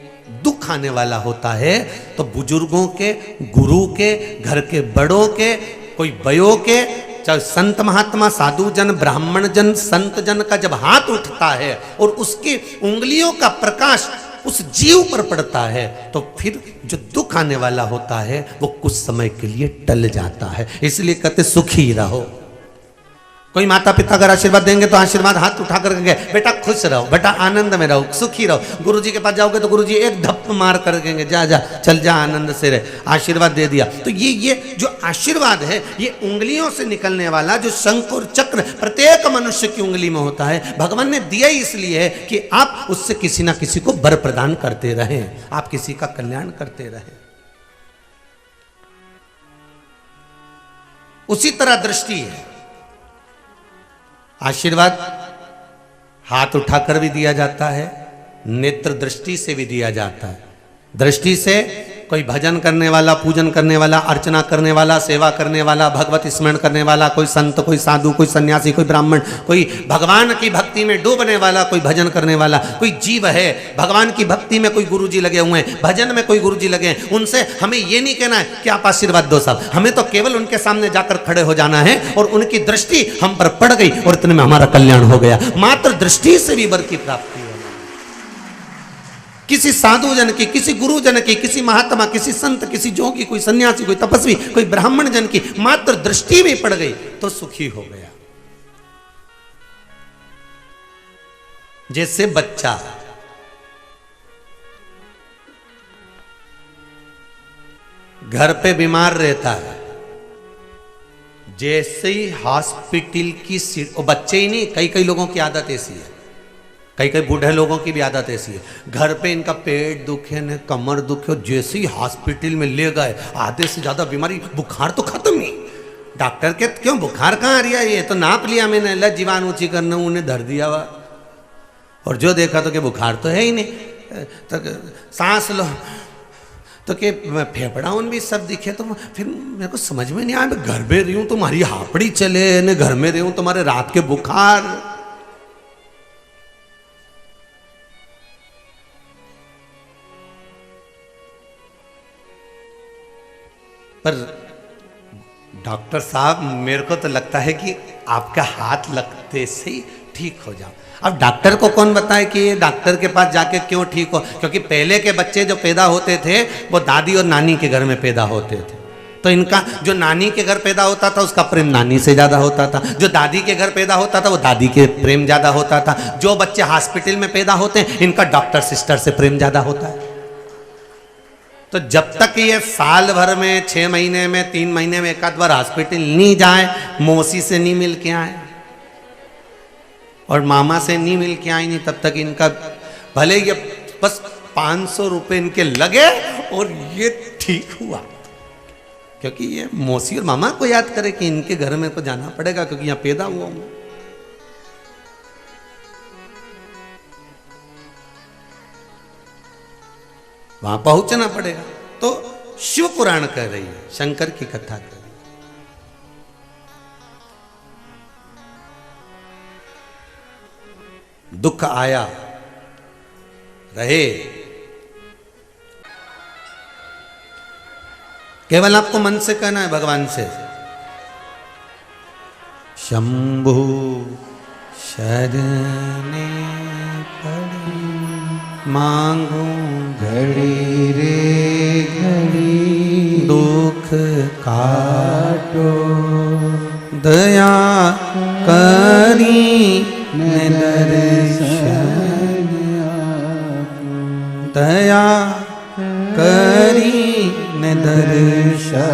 दुख आने वाला होता है तो बुजुर्गों के, गुरु के, घर के बड़ों के, कोई बयों के, चाहे संत महात्मा, साधु जन, ब्राह्मण जन, संत जन का जब हाथ उठता है और उसकी उंगलियों का प्रकाश उस जीव पर पड़ता है तो फिर जो दुख आने वाला होता है वो कुछ समय के लिए टल जाता है। इसलिए कहते सुखी रहो। कोई माता पिता अगर आशीर्वाद देंगे तो आशीर्वाद हाथ उठा कर कहेंगे बेटा खुश रहो, बेटा आनंद में रहो, सुखी रहो। गुरुजी के पास जाओगे तो गुरुजी एक धप मार कर कहेंगे जा जा चल जा आनंद से रहे, आशीर्वाद दे दिया। तो ये जो आशीर्वाद है ये उंगलियों से निकलने वाला जो शंख और चक्र प्रत्येक मनुष्य की उंगली में होता है, भगवान ने दिया इसलिए है कि आप उससे किसी ना किसी को वर प्रदान करते रहें, आप किसी का कल्याण करते रहें। उसी तरह दृष्टि है, आशीर्वाद हाथ उठाकर भी दिया जाता है, नेत्र दृष्टि से भी दिया जाता है। दृष्टि से कोई भजन करने वाला, पूजन करने वाला, अर्चना करने वाला, सेवा करने वाला, भगवत स्मरण करने वाला, कोई संत, कोई साधु, कोई सन्यासी, कोई ब्राह्मण, कोई भगवान की भक्ति में डूबने वाला, कोई भजन करने वाला, कोई जीव है भगवान की भक्ति में, कोई गुरुजी लगे हुए हैं, भजन में कोई गुरुजी लगे हैं, उनसे हमें ये नहीं कहना है कि आप आशीर्वाद दो साहब, हमें तो केवल उनके सामने जाकर खड़े हो जाना है और उनकी दृष्टि हम पर पड़ गई और इतने में हमारा कल्याण हो गया। मात्र दृष्टि से भी वर की प्राप्ति है। किसी साधु जन की, किसी गुरु जन की, किसी महात्मा, किसी संत, किसी जोगी, कोई सन्यासी, कोई तपस्वी, कोई ब्राह्मण जन की मात्र दृष्टि भी पड़ गई तो सुखी हो गया। जैसे बच्चा घर पे बीमार रहता है, जैसे ही हॉस्पिटल की सीट, और बच्चे ही नहीं, कई कई लोगों की आदत ऐसी है, कई कई बूढ़े लोगों की भी आदत ऐसी है, घर पे इनका पेट दुखे न कमर दुखे, जैसे ही हॉस्पिटल में ले गए आधे से ज्यादा बीमारी, बुखार तो खत्म ही, डॉक्टर के क्यों बुखार कहाँ आ रही है, ये तो नाप लिया मैंने, ल जीवान ऊंची करना उन्हें धर दिया हुआ, और जो देखा तो कि बुखार तो है ही नहीं, तो सांस लो तो कि फेफड़ा उन भी सब दिखे, तो फिर मेरे को समझ में नहीं आया, मैं घर में रही हूँ तुम्हारी हापड़ी चले न, घर में रही हूँ तुम्हारे रात के बुखार। पर डॉक्टर साहब मेरे को तो लगता है कि आपका हाथ लगते से ही ठीक हो जाओ। अब डॉक्टर को कौन बताए कि ये डॉक्टर के पास जाके क्यों ठीक हो, क्योंकि पहले के बच्चे जो पैदा होते थे वो दादी और नानी के घर में पैदा होते थे, तो इनका जो नानी के घर पैदा होता था उसका प्रेम नानी से ज़्यादा होता था, जो दादी के घर पैदा होता था वो दादी के प्रेम ज़्यादा होता था, जो बच्चे हॉस्पिटल में पैदा होते हैं इनका डॉक्टर सिस्टर से प्रेम ज़्यादा होता है। तो जब तक ये साल भर में, 6 महीने में, 3 महीने में एक आध बार हॉस्पिटल नहीं जाए, मौसी से नहीं मिल के आए और मामा से नहीं मिल के आए नहीं, तब तक इनका भले ये बस 500 रुपए इनके लगे और ये ठीक हुआ, क्योंकि ये मौसी और मामा को याद करे कि इनके घर में तो जाना पड़ेगा क्योंकि यहाँ पैदा हुआ हूं। वहां पहुंचना पड़ेगा। तो शिव पुराण कह रही है, शंकर की कथा कर रही है। दुख आया रहे, केवल आपको मन से कहना है भगवान से, शंभु शरणे पड़ी मांगू घड़ी रे घड़ी, दुख काटो दया करी दर्शन, दया करी दर्शन।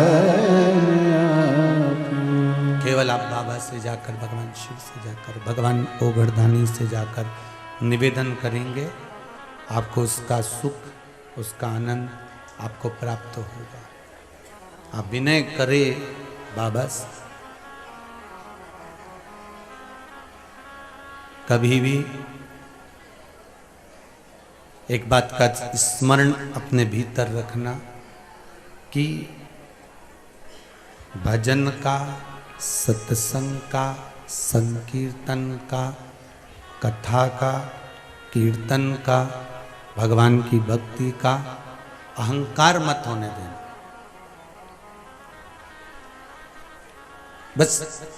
केवल आप बाबा से जाकर, भगवान शिव से जाकर, भगवान ओगड़दानी से जाकर निवेदन करेंगे, आपको उसका सुख, उसका आनंद आपको प्राप्त होगा। आप विनय करें बाबा से, कभी भी एक बात का स्मरण अपने भीतर रखना कि भजन का, सत्संग का, संकीर्तन का, कथा का, कीर्तन का, भगवान की भक्ति का अहंकार मत होने देना। बस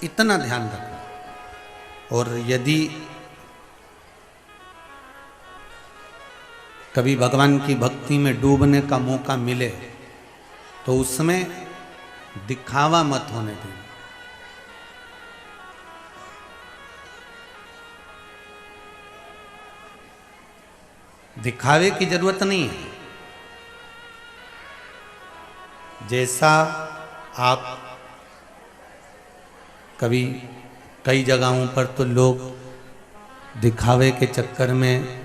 इतना ध्यान रखना। और यदि कभी भगवान की भक्ति में डूबने का मौका मिले तो उसमें दिखावा मत होने देना। दिखावे की जरूरत नहीं है। जैसा आप कभी कई जगहों पर तो लोग दिखावे के चक्कर में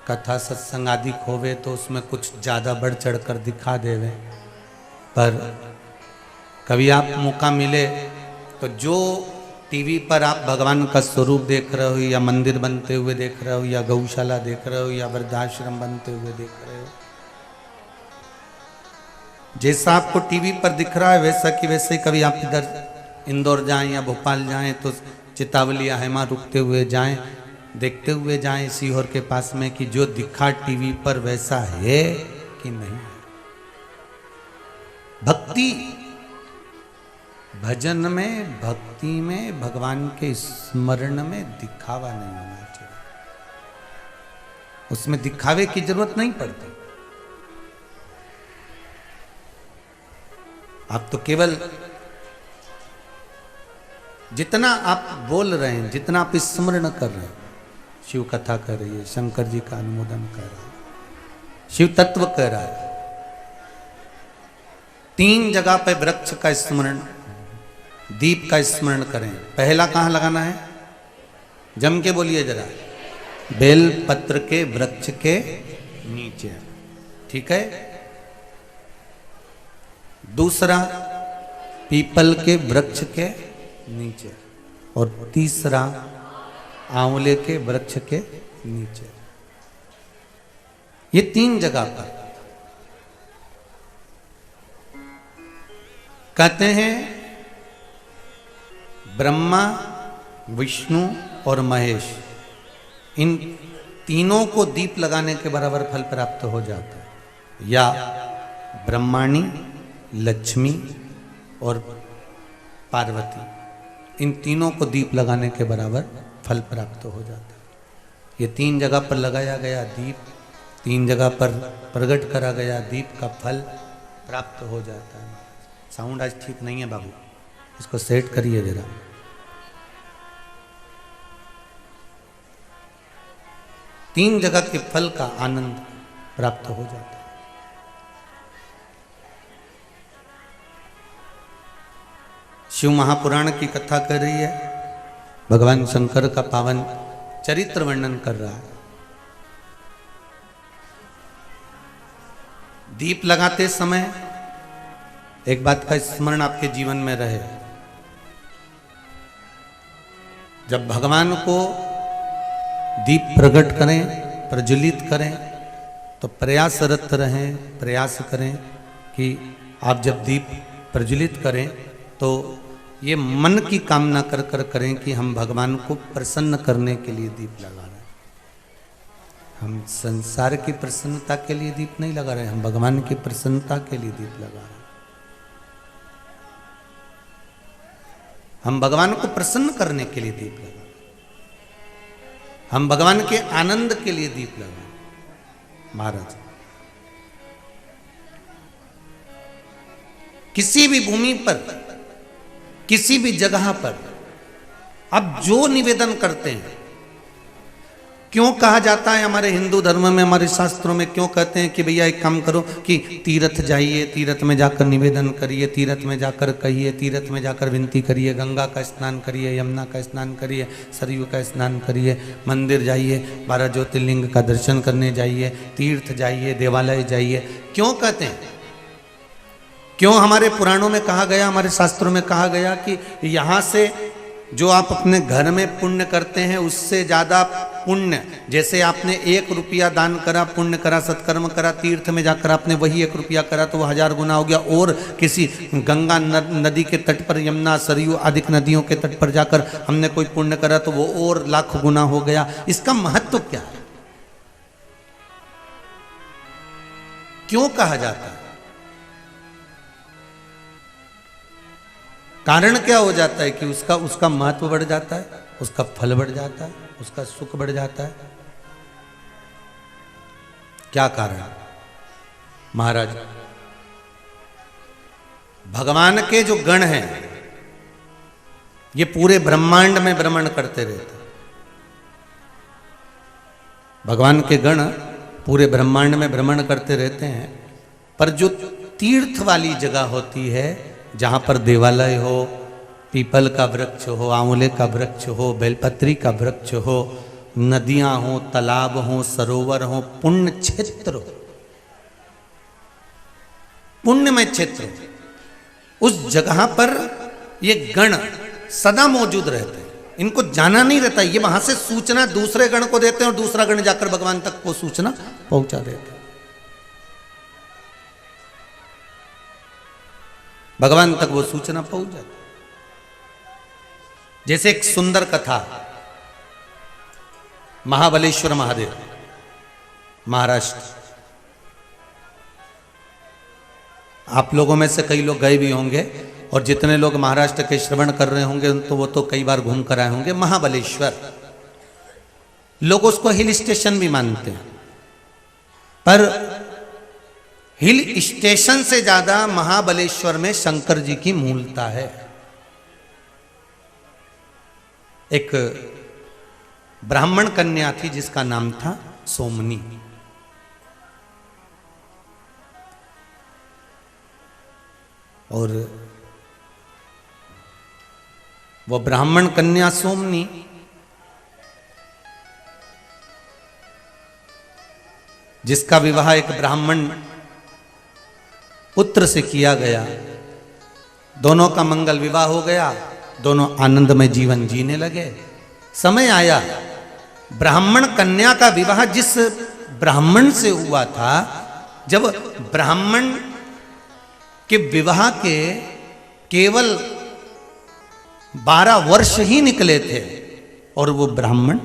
कथा सत्संग आदि खोवे तो उसमें कुछ ज़्यादा बढ़ चढ़ कर दिखा देवे, पर कभी आप मौका मिले तो जो टीवी पर आप भगवान का स्वरूप देख रहे हो, या मंदिर बनते हुए देख रहे हो, या गौशाला देख रहे हो, या वृद्धाश्रम बनते हुए देख रहे हो, जैसा आपको टीवी पर दिख रहा है वैसा कि वैसे कभी आप इधर इंदौर जाएं या भोपाल जाएं तो चितावली या हेमा रुकते हुए जाएं, देखते हुए जाएं सीहोर के पास में कि जो दिखा टीवी पर वैसा है कि नहीं। भक्ति, भजन में, भक्ति में, भगवान के स्मरण में दिखावा नहीं होना चाहिए। उसमें दिखावे की जरूरत नहीं पड़ती। आप तो केवल जितना आप बोल रहे हैं, जितना आप स्मरण कर रहे हैं, शिव कथा कर रही है, शंकर जी का अनुमोदन कर रहा है, शिव तत्व कर रहा है। 3 जगह पे वृक्ष का स्मरण, दीप का स्मरण करें। पहला कहां लगाना है? जम के बोलिए जरा। बेल पत्र के वृक्ष के नीचे, ठीक है। दूसरा पीपल के वृक्ष के नीचे, और तीसरा आंवले के वृक्ष के नीचे। ये 3 जगह पर कहते हैं ब्रह्मा, विष्णु और महेश, इन तीनों को दीप लगाने के बराबर फल प्राप्त हो जाता है। या ब्रह्माणी, लक्ष्मी और पार्वती, इन तीनों को दीप लगाने के बराबर फल प्राप्त हो जाता है। ये 3 जगह पर लगाया गया दीप, 3 जगह पर प्रकट करा गया दीप का फल प्राप्त हो जाता है। साउंड आज ठीक नहीं है बाबू, इसको सेट करिए जरा। तीन जगह के फल का आनंद प्राप्त हो जाता है। शिव महापुराण की कथा कर रही है, भगवान शंकर का पावन चरित्र वर्णन कर रहा है। दीप लगाते समय एक बात का स्मरण आपके जीवन में रहे, जब भगवान को दीप प्रकट करें, प्रज्वलित करें, तो प्रयासरत रहें, प्रयास करें कि आप जब दीप प्रज्वलित करें तो ये मन की कामना कर कर करें कि हम भगवान को प्रसन्न करने के लिए दीप लगा रहे हैं। हम संसार की प्रसन्नता के लिए दीप नहीं लगा रहे हैं, हम भगवान की प्रसन्नता के लिए दीप लगा रहे हैं। हम भगवान को प्रसन्न करने के लिए दीप लगा रहे हैं, हम भगवान के आनंद के लिए दीप लगा रहे हैं। महाराज, किसी भी भूमि पर, किसी भी जगह पर अब जो निवेदन करते हैं, क्यों कहा जाता है हमारे हिंदू धर्म में, हमारे शास्त्रों में क्यों कहते हैं कि भैया एक काम करो कि तीर्थ जाइए, तीर्थ में जाकर निवेदन करिए, तीर्थ में जाकर कहिए, तीर्थ में जाकर विनती करिए, गंगा का स्नान करिए, यमुना का स्नान करिए, सरयू का स्नान करिए, मंदिर जाइए, 12 ज्योतिर्लिंग का दर्शन करने जाइए, तीर्थ जाइए, देवालय जाइए। क्यों कहते हैं? क्यों हमारे पुराणों में कहा गया, हमारे शास्त्रों में कहा गया कि यहाँ से जो आप अपने घर में पुण्य करते हैं उससे ज़्यादा पुण्य, जैसे आपने 1 रुपया दान करा, पुण्य करा, सत्कर्म करा, तीर्थ में जाकर आपने वही 1 रुपया करा तो वो 1000 गुना हो गया, और किसी गंगा नदी के तट पर, यमुना, सरयू आदि नदियों के तट पर जाकर हमने कोई पुण्य करा तो वो और लाख गुना हो गया। इसका महत्व क्या है? क्यों कहा जाता है? कारण क्या हो जाता है कि उसका महत्व बढ़ जाता है, उसका फल बढ़ जाता है, उसका सुख बढ़ जाता है। क्या कारण? महाराज, भगवान के जो गण हैं ये पूरे ब्रह्मांड में भ्रमण करते रहते हैं। भगवान के गण पूरे ब्रह्मांड में भ्रमण करते रहते हैं, पर जो तीर्थ वाली जगह होती है, जहाँ पर देवालय हो, पीपल का वृक्ष हो, आंवले का वृक्ष हो, बेलपत्री का वृक्ष हो, नदियाँ हो, तालाब हो, सरोवर हो, पुण्य क्षेत्र हो, पुण्यमय क्षेत्र, उस जगह पर ये गण सदा मौजूद रहते हैं, इनको जाना नहीं रहता, ये वहां से सूचना दूसरे गण को देते हैं और दूसरा गण जाकर भगवान तक वो सूचना पहुंचा देते हैं। भगवान तक वो सूचना पहुंच जाती। जैसे एक सुंदर कथा, महाबलेश्वर महादेव, महाराष्ट्र। आप लोगों में से कई लोग गए भी होंगे और जितने लोग महाराष्ट्र के श्रवण कर रहे होंगे तो वो तो कई बार घूम कर आए होंगे। महाबलेश्वर, लोग उसको हिल स्टेशन भी मानते हैं, पर हिल स्टेशन से ज्यादा महाबलेश्वर में शंकर जी की मूलता है। एक ब्राह्मण कन्या थी जिसका नाम था सोमनी। और वो ब्राह्मण कन्या सोमनी जिसका विवाह एक ब्राह्मण पुत्र से किया गया, दोनों का मंगल विवाह हो गया, दोनों आनंद में जीवन जीने लगे। समय आया, ब्राह्मण कन्या का विवाह जिस ब्राह्मण से हुआ था, जब ब्राह्मण के विवाह के केवल 12 वर्ष ही निकले थे और वो ब्राह्मण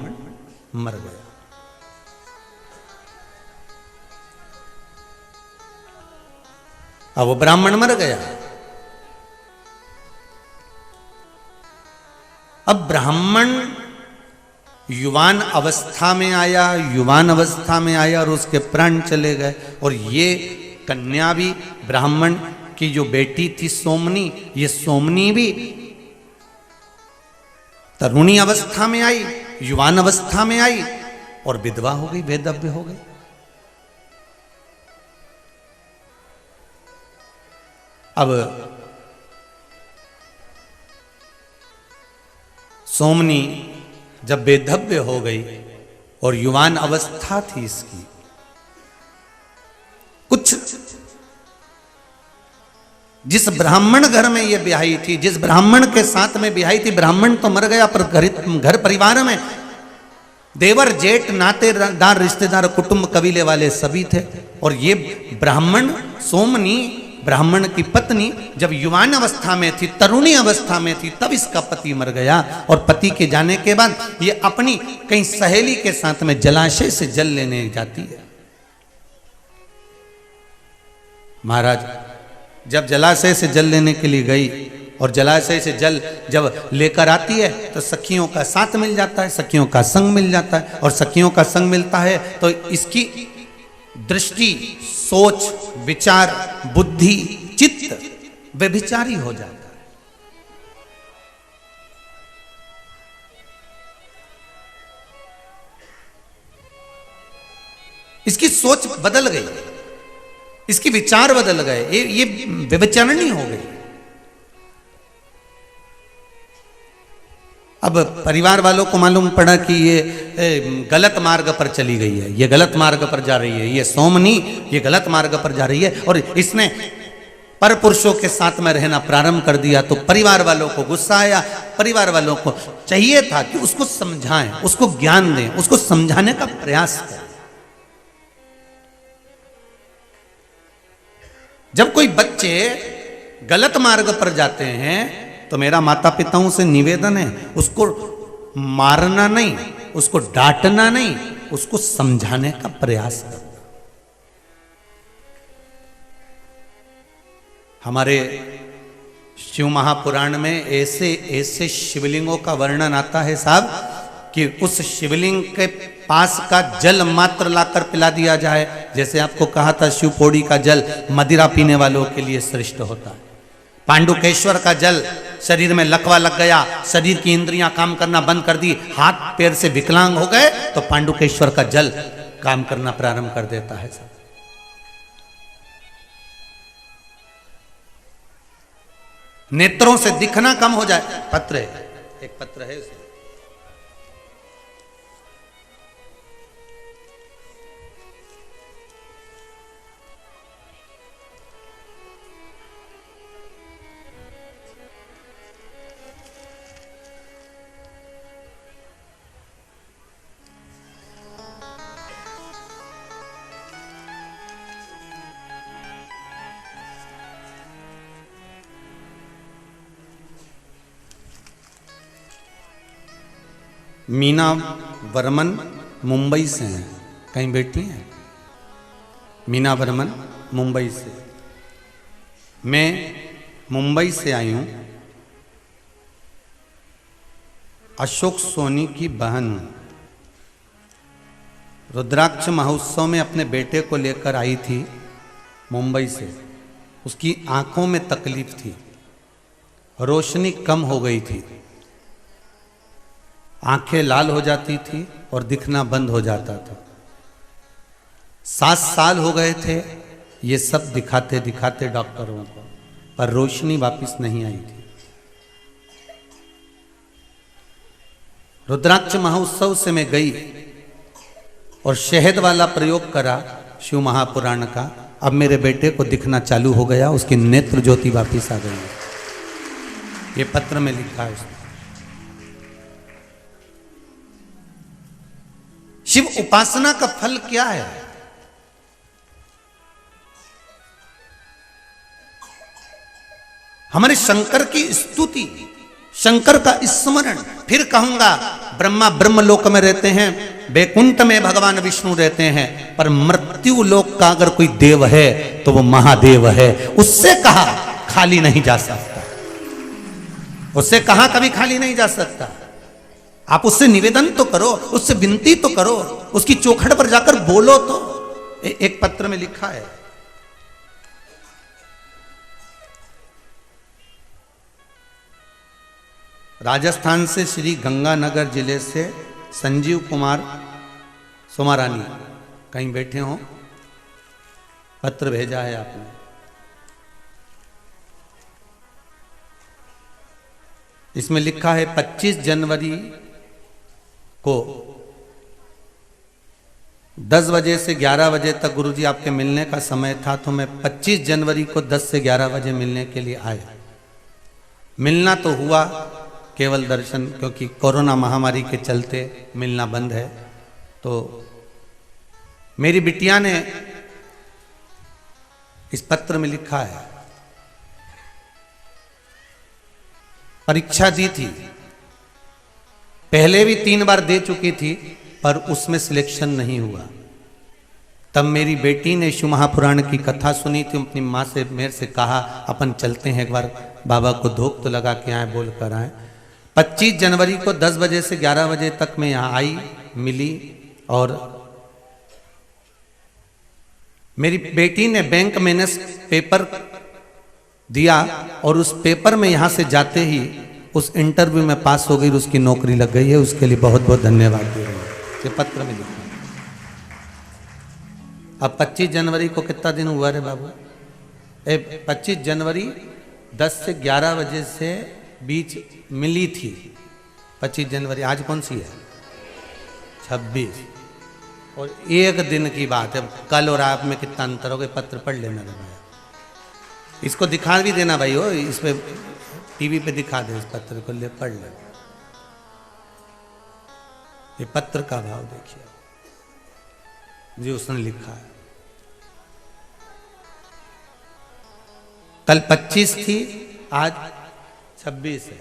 मर गया। अब वो ब्राह्मण मर गया। अब ब्राह्मण युवान अवस्था में आया और उसके प्राण चले गए। और ये कन्या भी, ब्राह्मण की जो बेटी थी सोमनी, ये सोमनी भी तरुणी अवस्था में आई, युवान अवस्था में आई और विधवा हो गई, वेदव्य हो गई। अब सोमनी जब बेधव्य हो गई और युवान अवस्था थी इसकी, कुछ जिस ब्राह्मण घर में ये ब्याही थी, जिस ब्राह्मण के साथ में ब्याही थी, ब्राह्मण तो मर गया पर घर परिवार में देवर जेठ नातेदार रिश्तेदार कुटुंब कबीले वाले सभी थे। और ये ब्राह्मण सोमनी, ब्राह्मण की पत्नी जब युवान अवस्था में थी, तरुणी अवस्था में थी, तब इसका पति मर गया। और पति के जाने के बाद ये अपनी कहीं सहेली के साथ में जलाशय से जल लेने जाती है। महाराज जब जलाशय से जल लेने के लिए गई और जलाशय से जल जब लेकर आती है तो सखियों का साथ मिल जाता है, सखियों का संग मिल जाता है। और सखियों का संग मिलता है तो इसकी दृष्टि, सोच, विचार, बुद्धि, चित्त व्यभिचारी हो जाता है। इसकी सोच बदल गई, इसकी विचार बदल गए, ये व्यभिचारिणी हो गई। अब परिवार वालों को मालूम पड़ा कि ये गलत मार्ग पर चली गई है, ये गलत मार्ग पर जा रही है, ये सोमनी ये गलत मार्ग पर जा रही है और इसने पर पुरुषों के साथ में रहना प्रारंभ कर दिया। तो परिवार वालों को गुस्सा आया। परिवार वालों को चाहिए था कि उसको समझाएं, उसको ज्ञान दें, उसको समझाने का प्रयास करें। जब कोई बच्चे गलत मार्ग पर जाते हैं तो मेरा माता पिताओं से निवेदन है, उसको मारना नहीं, उसको डांटना नहीं, उसको समझाने का प्रयास करना। हमारे शिव महापुराण में ऐसे ऐसे शिवलिंगों का वर्णन आता है साहब कि उस शिवलिंग के पास का जल मात्र लाकर पिला दिया जाए। जैसे आपको कहा था शिव पौड़ी का जल मदिरा पीने वालों के लिए श्रेष्ठ होता है। पांडुकेश्वर का जल, शरीर में लकवा लग गया, शरीर की इंद्रियां काम करना बंद कर दी, हाथ पैर से विकलांग हो गए तो पांडुकेश्वर का जल काम करना प्रारंभ कर देता है। नेत्रों से दिखना कम हो जाए। पत्र है, एक पत्र है उसे। मीना वर्मन मुंबई से हैं, कहीं बैठी हैं? मीना वर्मन मुंबई से। मैं मुंबई से आई हूं, अशोक सोनी की बहन हूं। रुद्राक्ष महोत्सव में अपने बेटे को लेकर आई थी मुंबई से। उसकी आंखों में तकलीफ थी, रोशनी कम हो गई थी, आंखें लाल हो जाती थी और दिखना बंद हो जाता था। 7 साल हो गए थे ये सब दिखाते दिखाते डॉक्टरों को, पर रोशनी वापस नहीं आई थी। रुद्राक्ष महोत्सव से मैं गई और शहद वाला प्रयोग करा शिव महापुराण का। अब मेरे बेटे को दिखना चालू हो गया, उसकी नेत्र ज्योति वापस आ गई। ये पत्र में लिखा है उसने। शिव उपासना का फल क्या है? हमारे शंकर की स्तुति, शंकर का स्मरण। फिर कहूंगा, ब्रह्मा ब्रह्मलोक में रहते हैं, वैकुंठ में भगवान विष्णु रहते हैं, पर मृत्यु लोक का अगर कोई देव है तो वो महादेव है। उससे कहा खाली नहीं जा सकता, उससे कहा कभी खाली नहीं जा सकता। आप उससे निवेदन तो करो, उससे विनती तो करो, उसकी चौखट पर जाकर बोलो तो। एक पत्र में लिखा है, राजस्थान से श्री गंगानगर जिले से संजीव कुमार सोमारानी, कहीं बैठे हो, पत्र भेजा है आपने। इसमें लिखा है 25 जनवरी को 10 बजे से 11 बजे तक गुरुजी आपके मिलने का समय था, तो मैं 25 जनवरी को 10 से 11 बजे मिलने के लिए आया। मिलना तो हुआ, केवल दर्शन, क्योंकि कोरोना महामारी के चलते मिलना बंद है। तो मेरी बिटिया ने इस पत्र में लिखा है, परीक्षा दी थी, पहले भी 3 बार दे चुकी थी, पर उसमें सिलेक्शन नहीं हुआ। तब मेरी बेटी ने शिव महापुराण की कथा सुनी थी, अपनी माँ से, मेरे से कहा अपन चलते हैं एक बार बाबा को धूप तो लगा के आए, बोल कर आए। 25 जनवरी को 10 बजे से 11 बजे तक मैं यहाँ आई, मिली, और मेरी बेटी ने बैंक मैनेज पेपर दिया और उस पेपर में यहाँ से जाते ही उस इंटरव्यू में पास हो गई, उसकी नौकरी लग गई है। उसके लिए बहुत बहुत धन्यवाद दे रहे हैं। ये पत्र में लिखा। अब 25 जनवरी को कितना दिन हुआ रे बाबू? 25 जनवरी 10 से 11 बजे से बीच मिली थी। 25 जनवरी आज कौन सी है? 26। और एक दिन की बात है, कल और आज में कितना अंतर हो गया। पत्र पढ़ लेना भाई, इसको दिखा भी देना भाई, हो इस पे टीवी पे दिखा दे, इस पत्र को ले पढ़ ले। ये पत्र का भाव देखिए जी, उसने लिखा है। कल 25 थी, आज 26 है।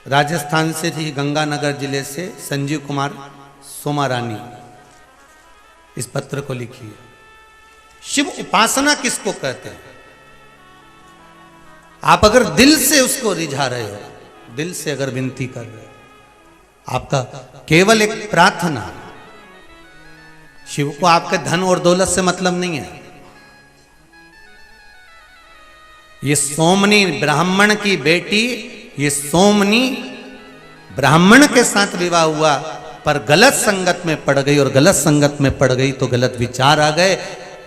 राजस्थान से थी, गंगानगर जिले से संजीव कुमार सोमारानी इस पत्र को लिखी है। शिव उपासना किसको कहते हैं? आप अगर दिल से उसको रिझा रहे हो, दिल से अगर विनती कर रहे हो, आपका केवल एक प्रार्थना। शिव को आपके धन और दौलत से मतलब नहीं है। ये सोमनी ब्राह्मण की बेटी, ये सोमनी ब्राह्मण के साथ विवाह हुआ, पर गलत संगत में पड़ गई, और गलत संगत में पड़ गई तो गलत विचार आ गए,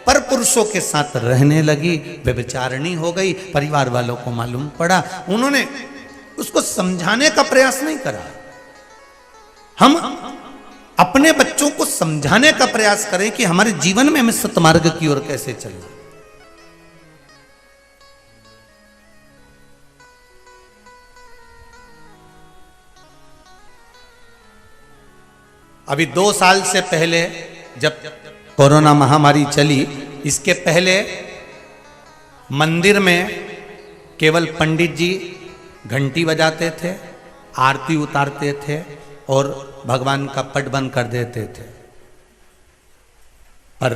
पर पुरुषों के साथ रहने लगी, व्यभिचारिणी हो गई। परिवार वालों को मालूम पड़ा, उन्होंने उसको समझाने का प्रयास नहीं करा। हम अपने बच्चों को समझाने का प्रयास करें कि हमारे जीवन में हमें सतमार्ग की ओर कैसे चलना। अभी 2 साल से पहले जब कोरोना महामारी चली, इसके पहले मंदिर में केवल पंडित जी घंटी बजाते थे, आरती उतारते थे और भगवान का पट बंद कर देते थे। पर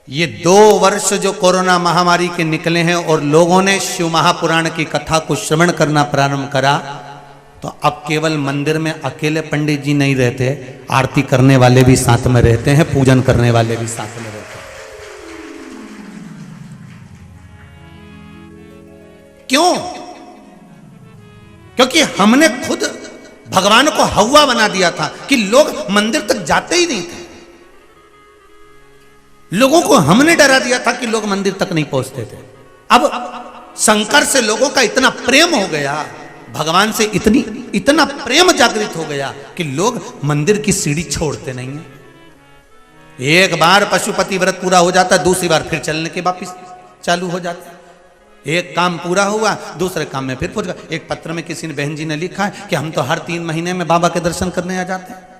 ये 2 वर्ष जो कोरोना महामारी के निकले हैं और लोगों ने शिव महापुराण की कथा को श्रवण करना प्रारंभ करा, तो अब केवल मंदिर में अकेले पंडित जी नहीं रहते, आरती करने वाले भी साथ में रहते हैं, पूजन करने वाले भी साथ में रहते हैं। क्यों? क्योंकि हमने खुद भगवान को हवा बना दिया था कि लोग मंदिर तक जाते ही नहीं थे। लोगों को हमने डरा दिया था कि लोग मंदिर तक नहीं पहुंचते थे। अब शंकर से लोगों का इतना प्रेम हो गया, भगवान से इतना प्रेम जागृत हो गया कि लोग मंदिर की सीढ़ी छोड़ते नहीं है। एक बार पशुपति व्रत पूरा हो जाता है, दूसरी बार फिर चलने के वापिस चालू हो जाता है। एक काम पूरा हुआ, दूसरे काम में फिर पहुंच गया। एक पत्र में किसी ने, बहन जी ने लिखा है कि हम तो हर 3 महीने में बाबा के दर्शन करने आ जाते हैं।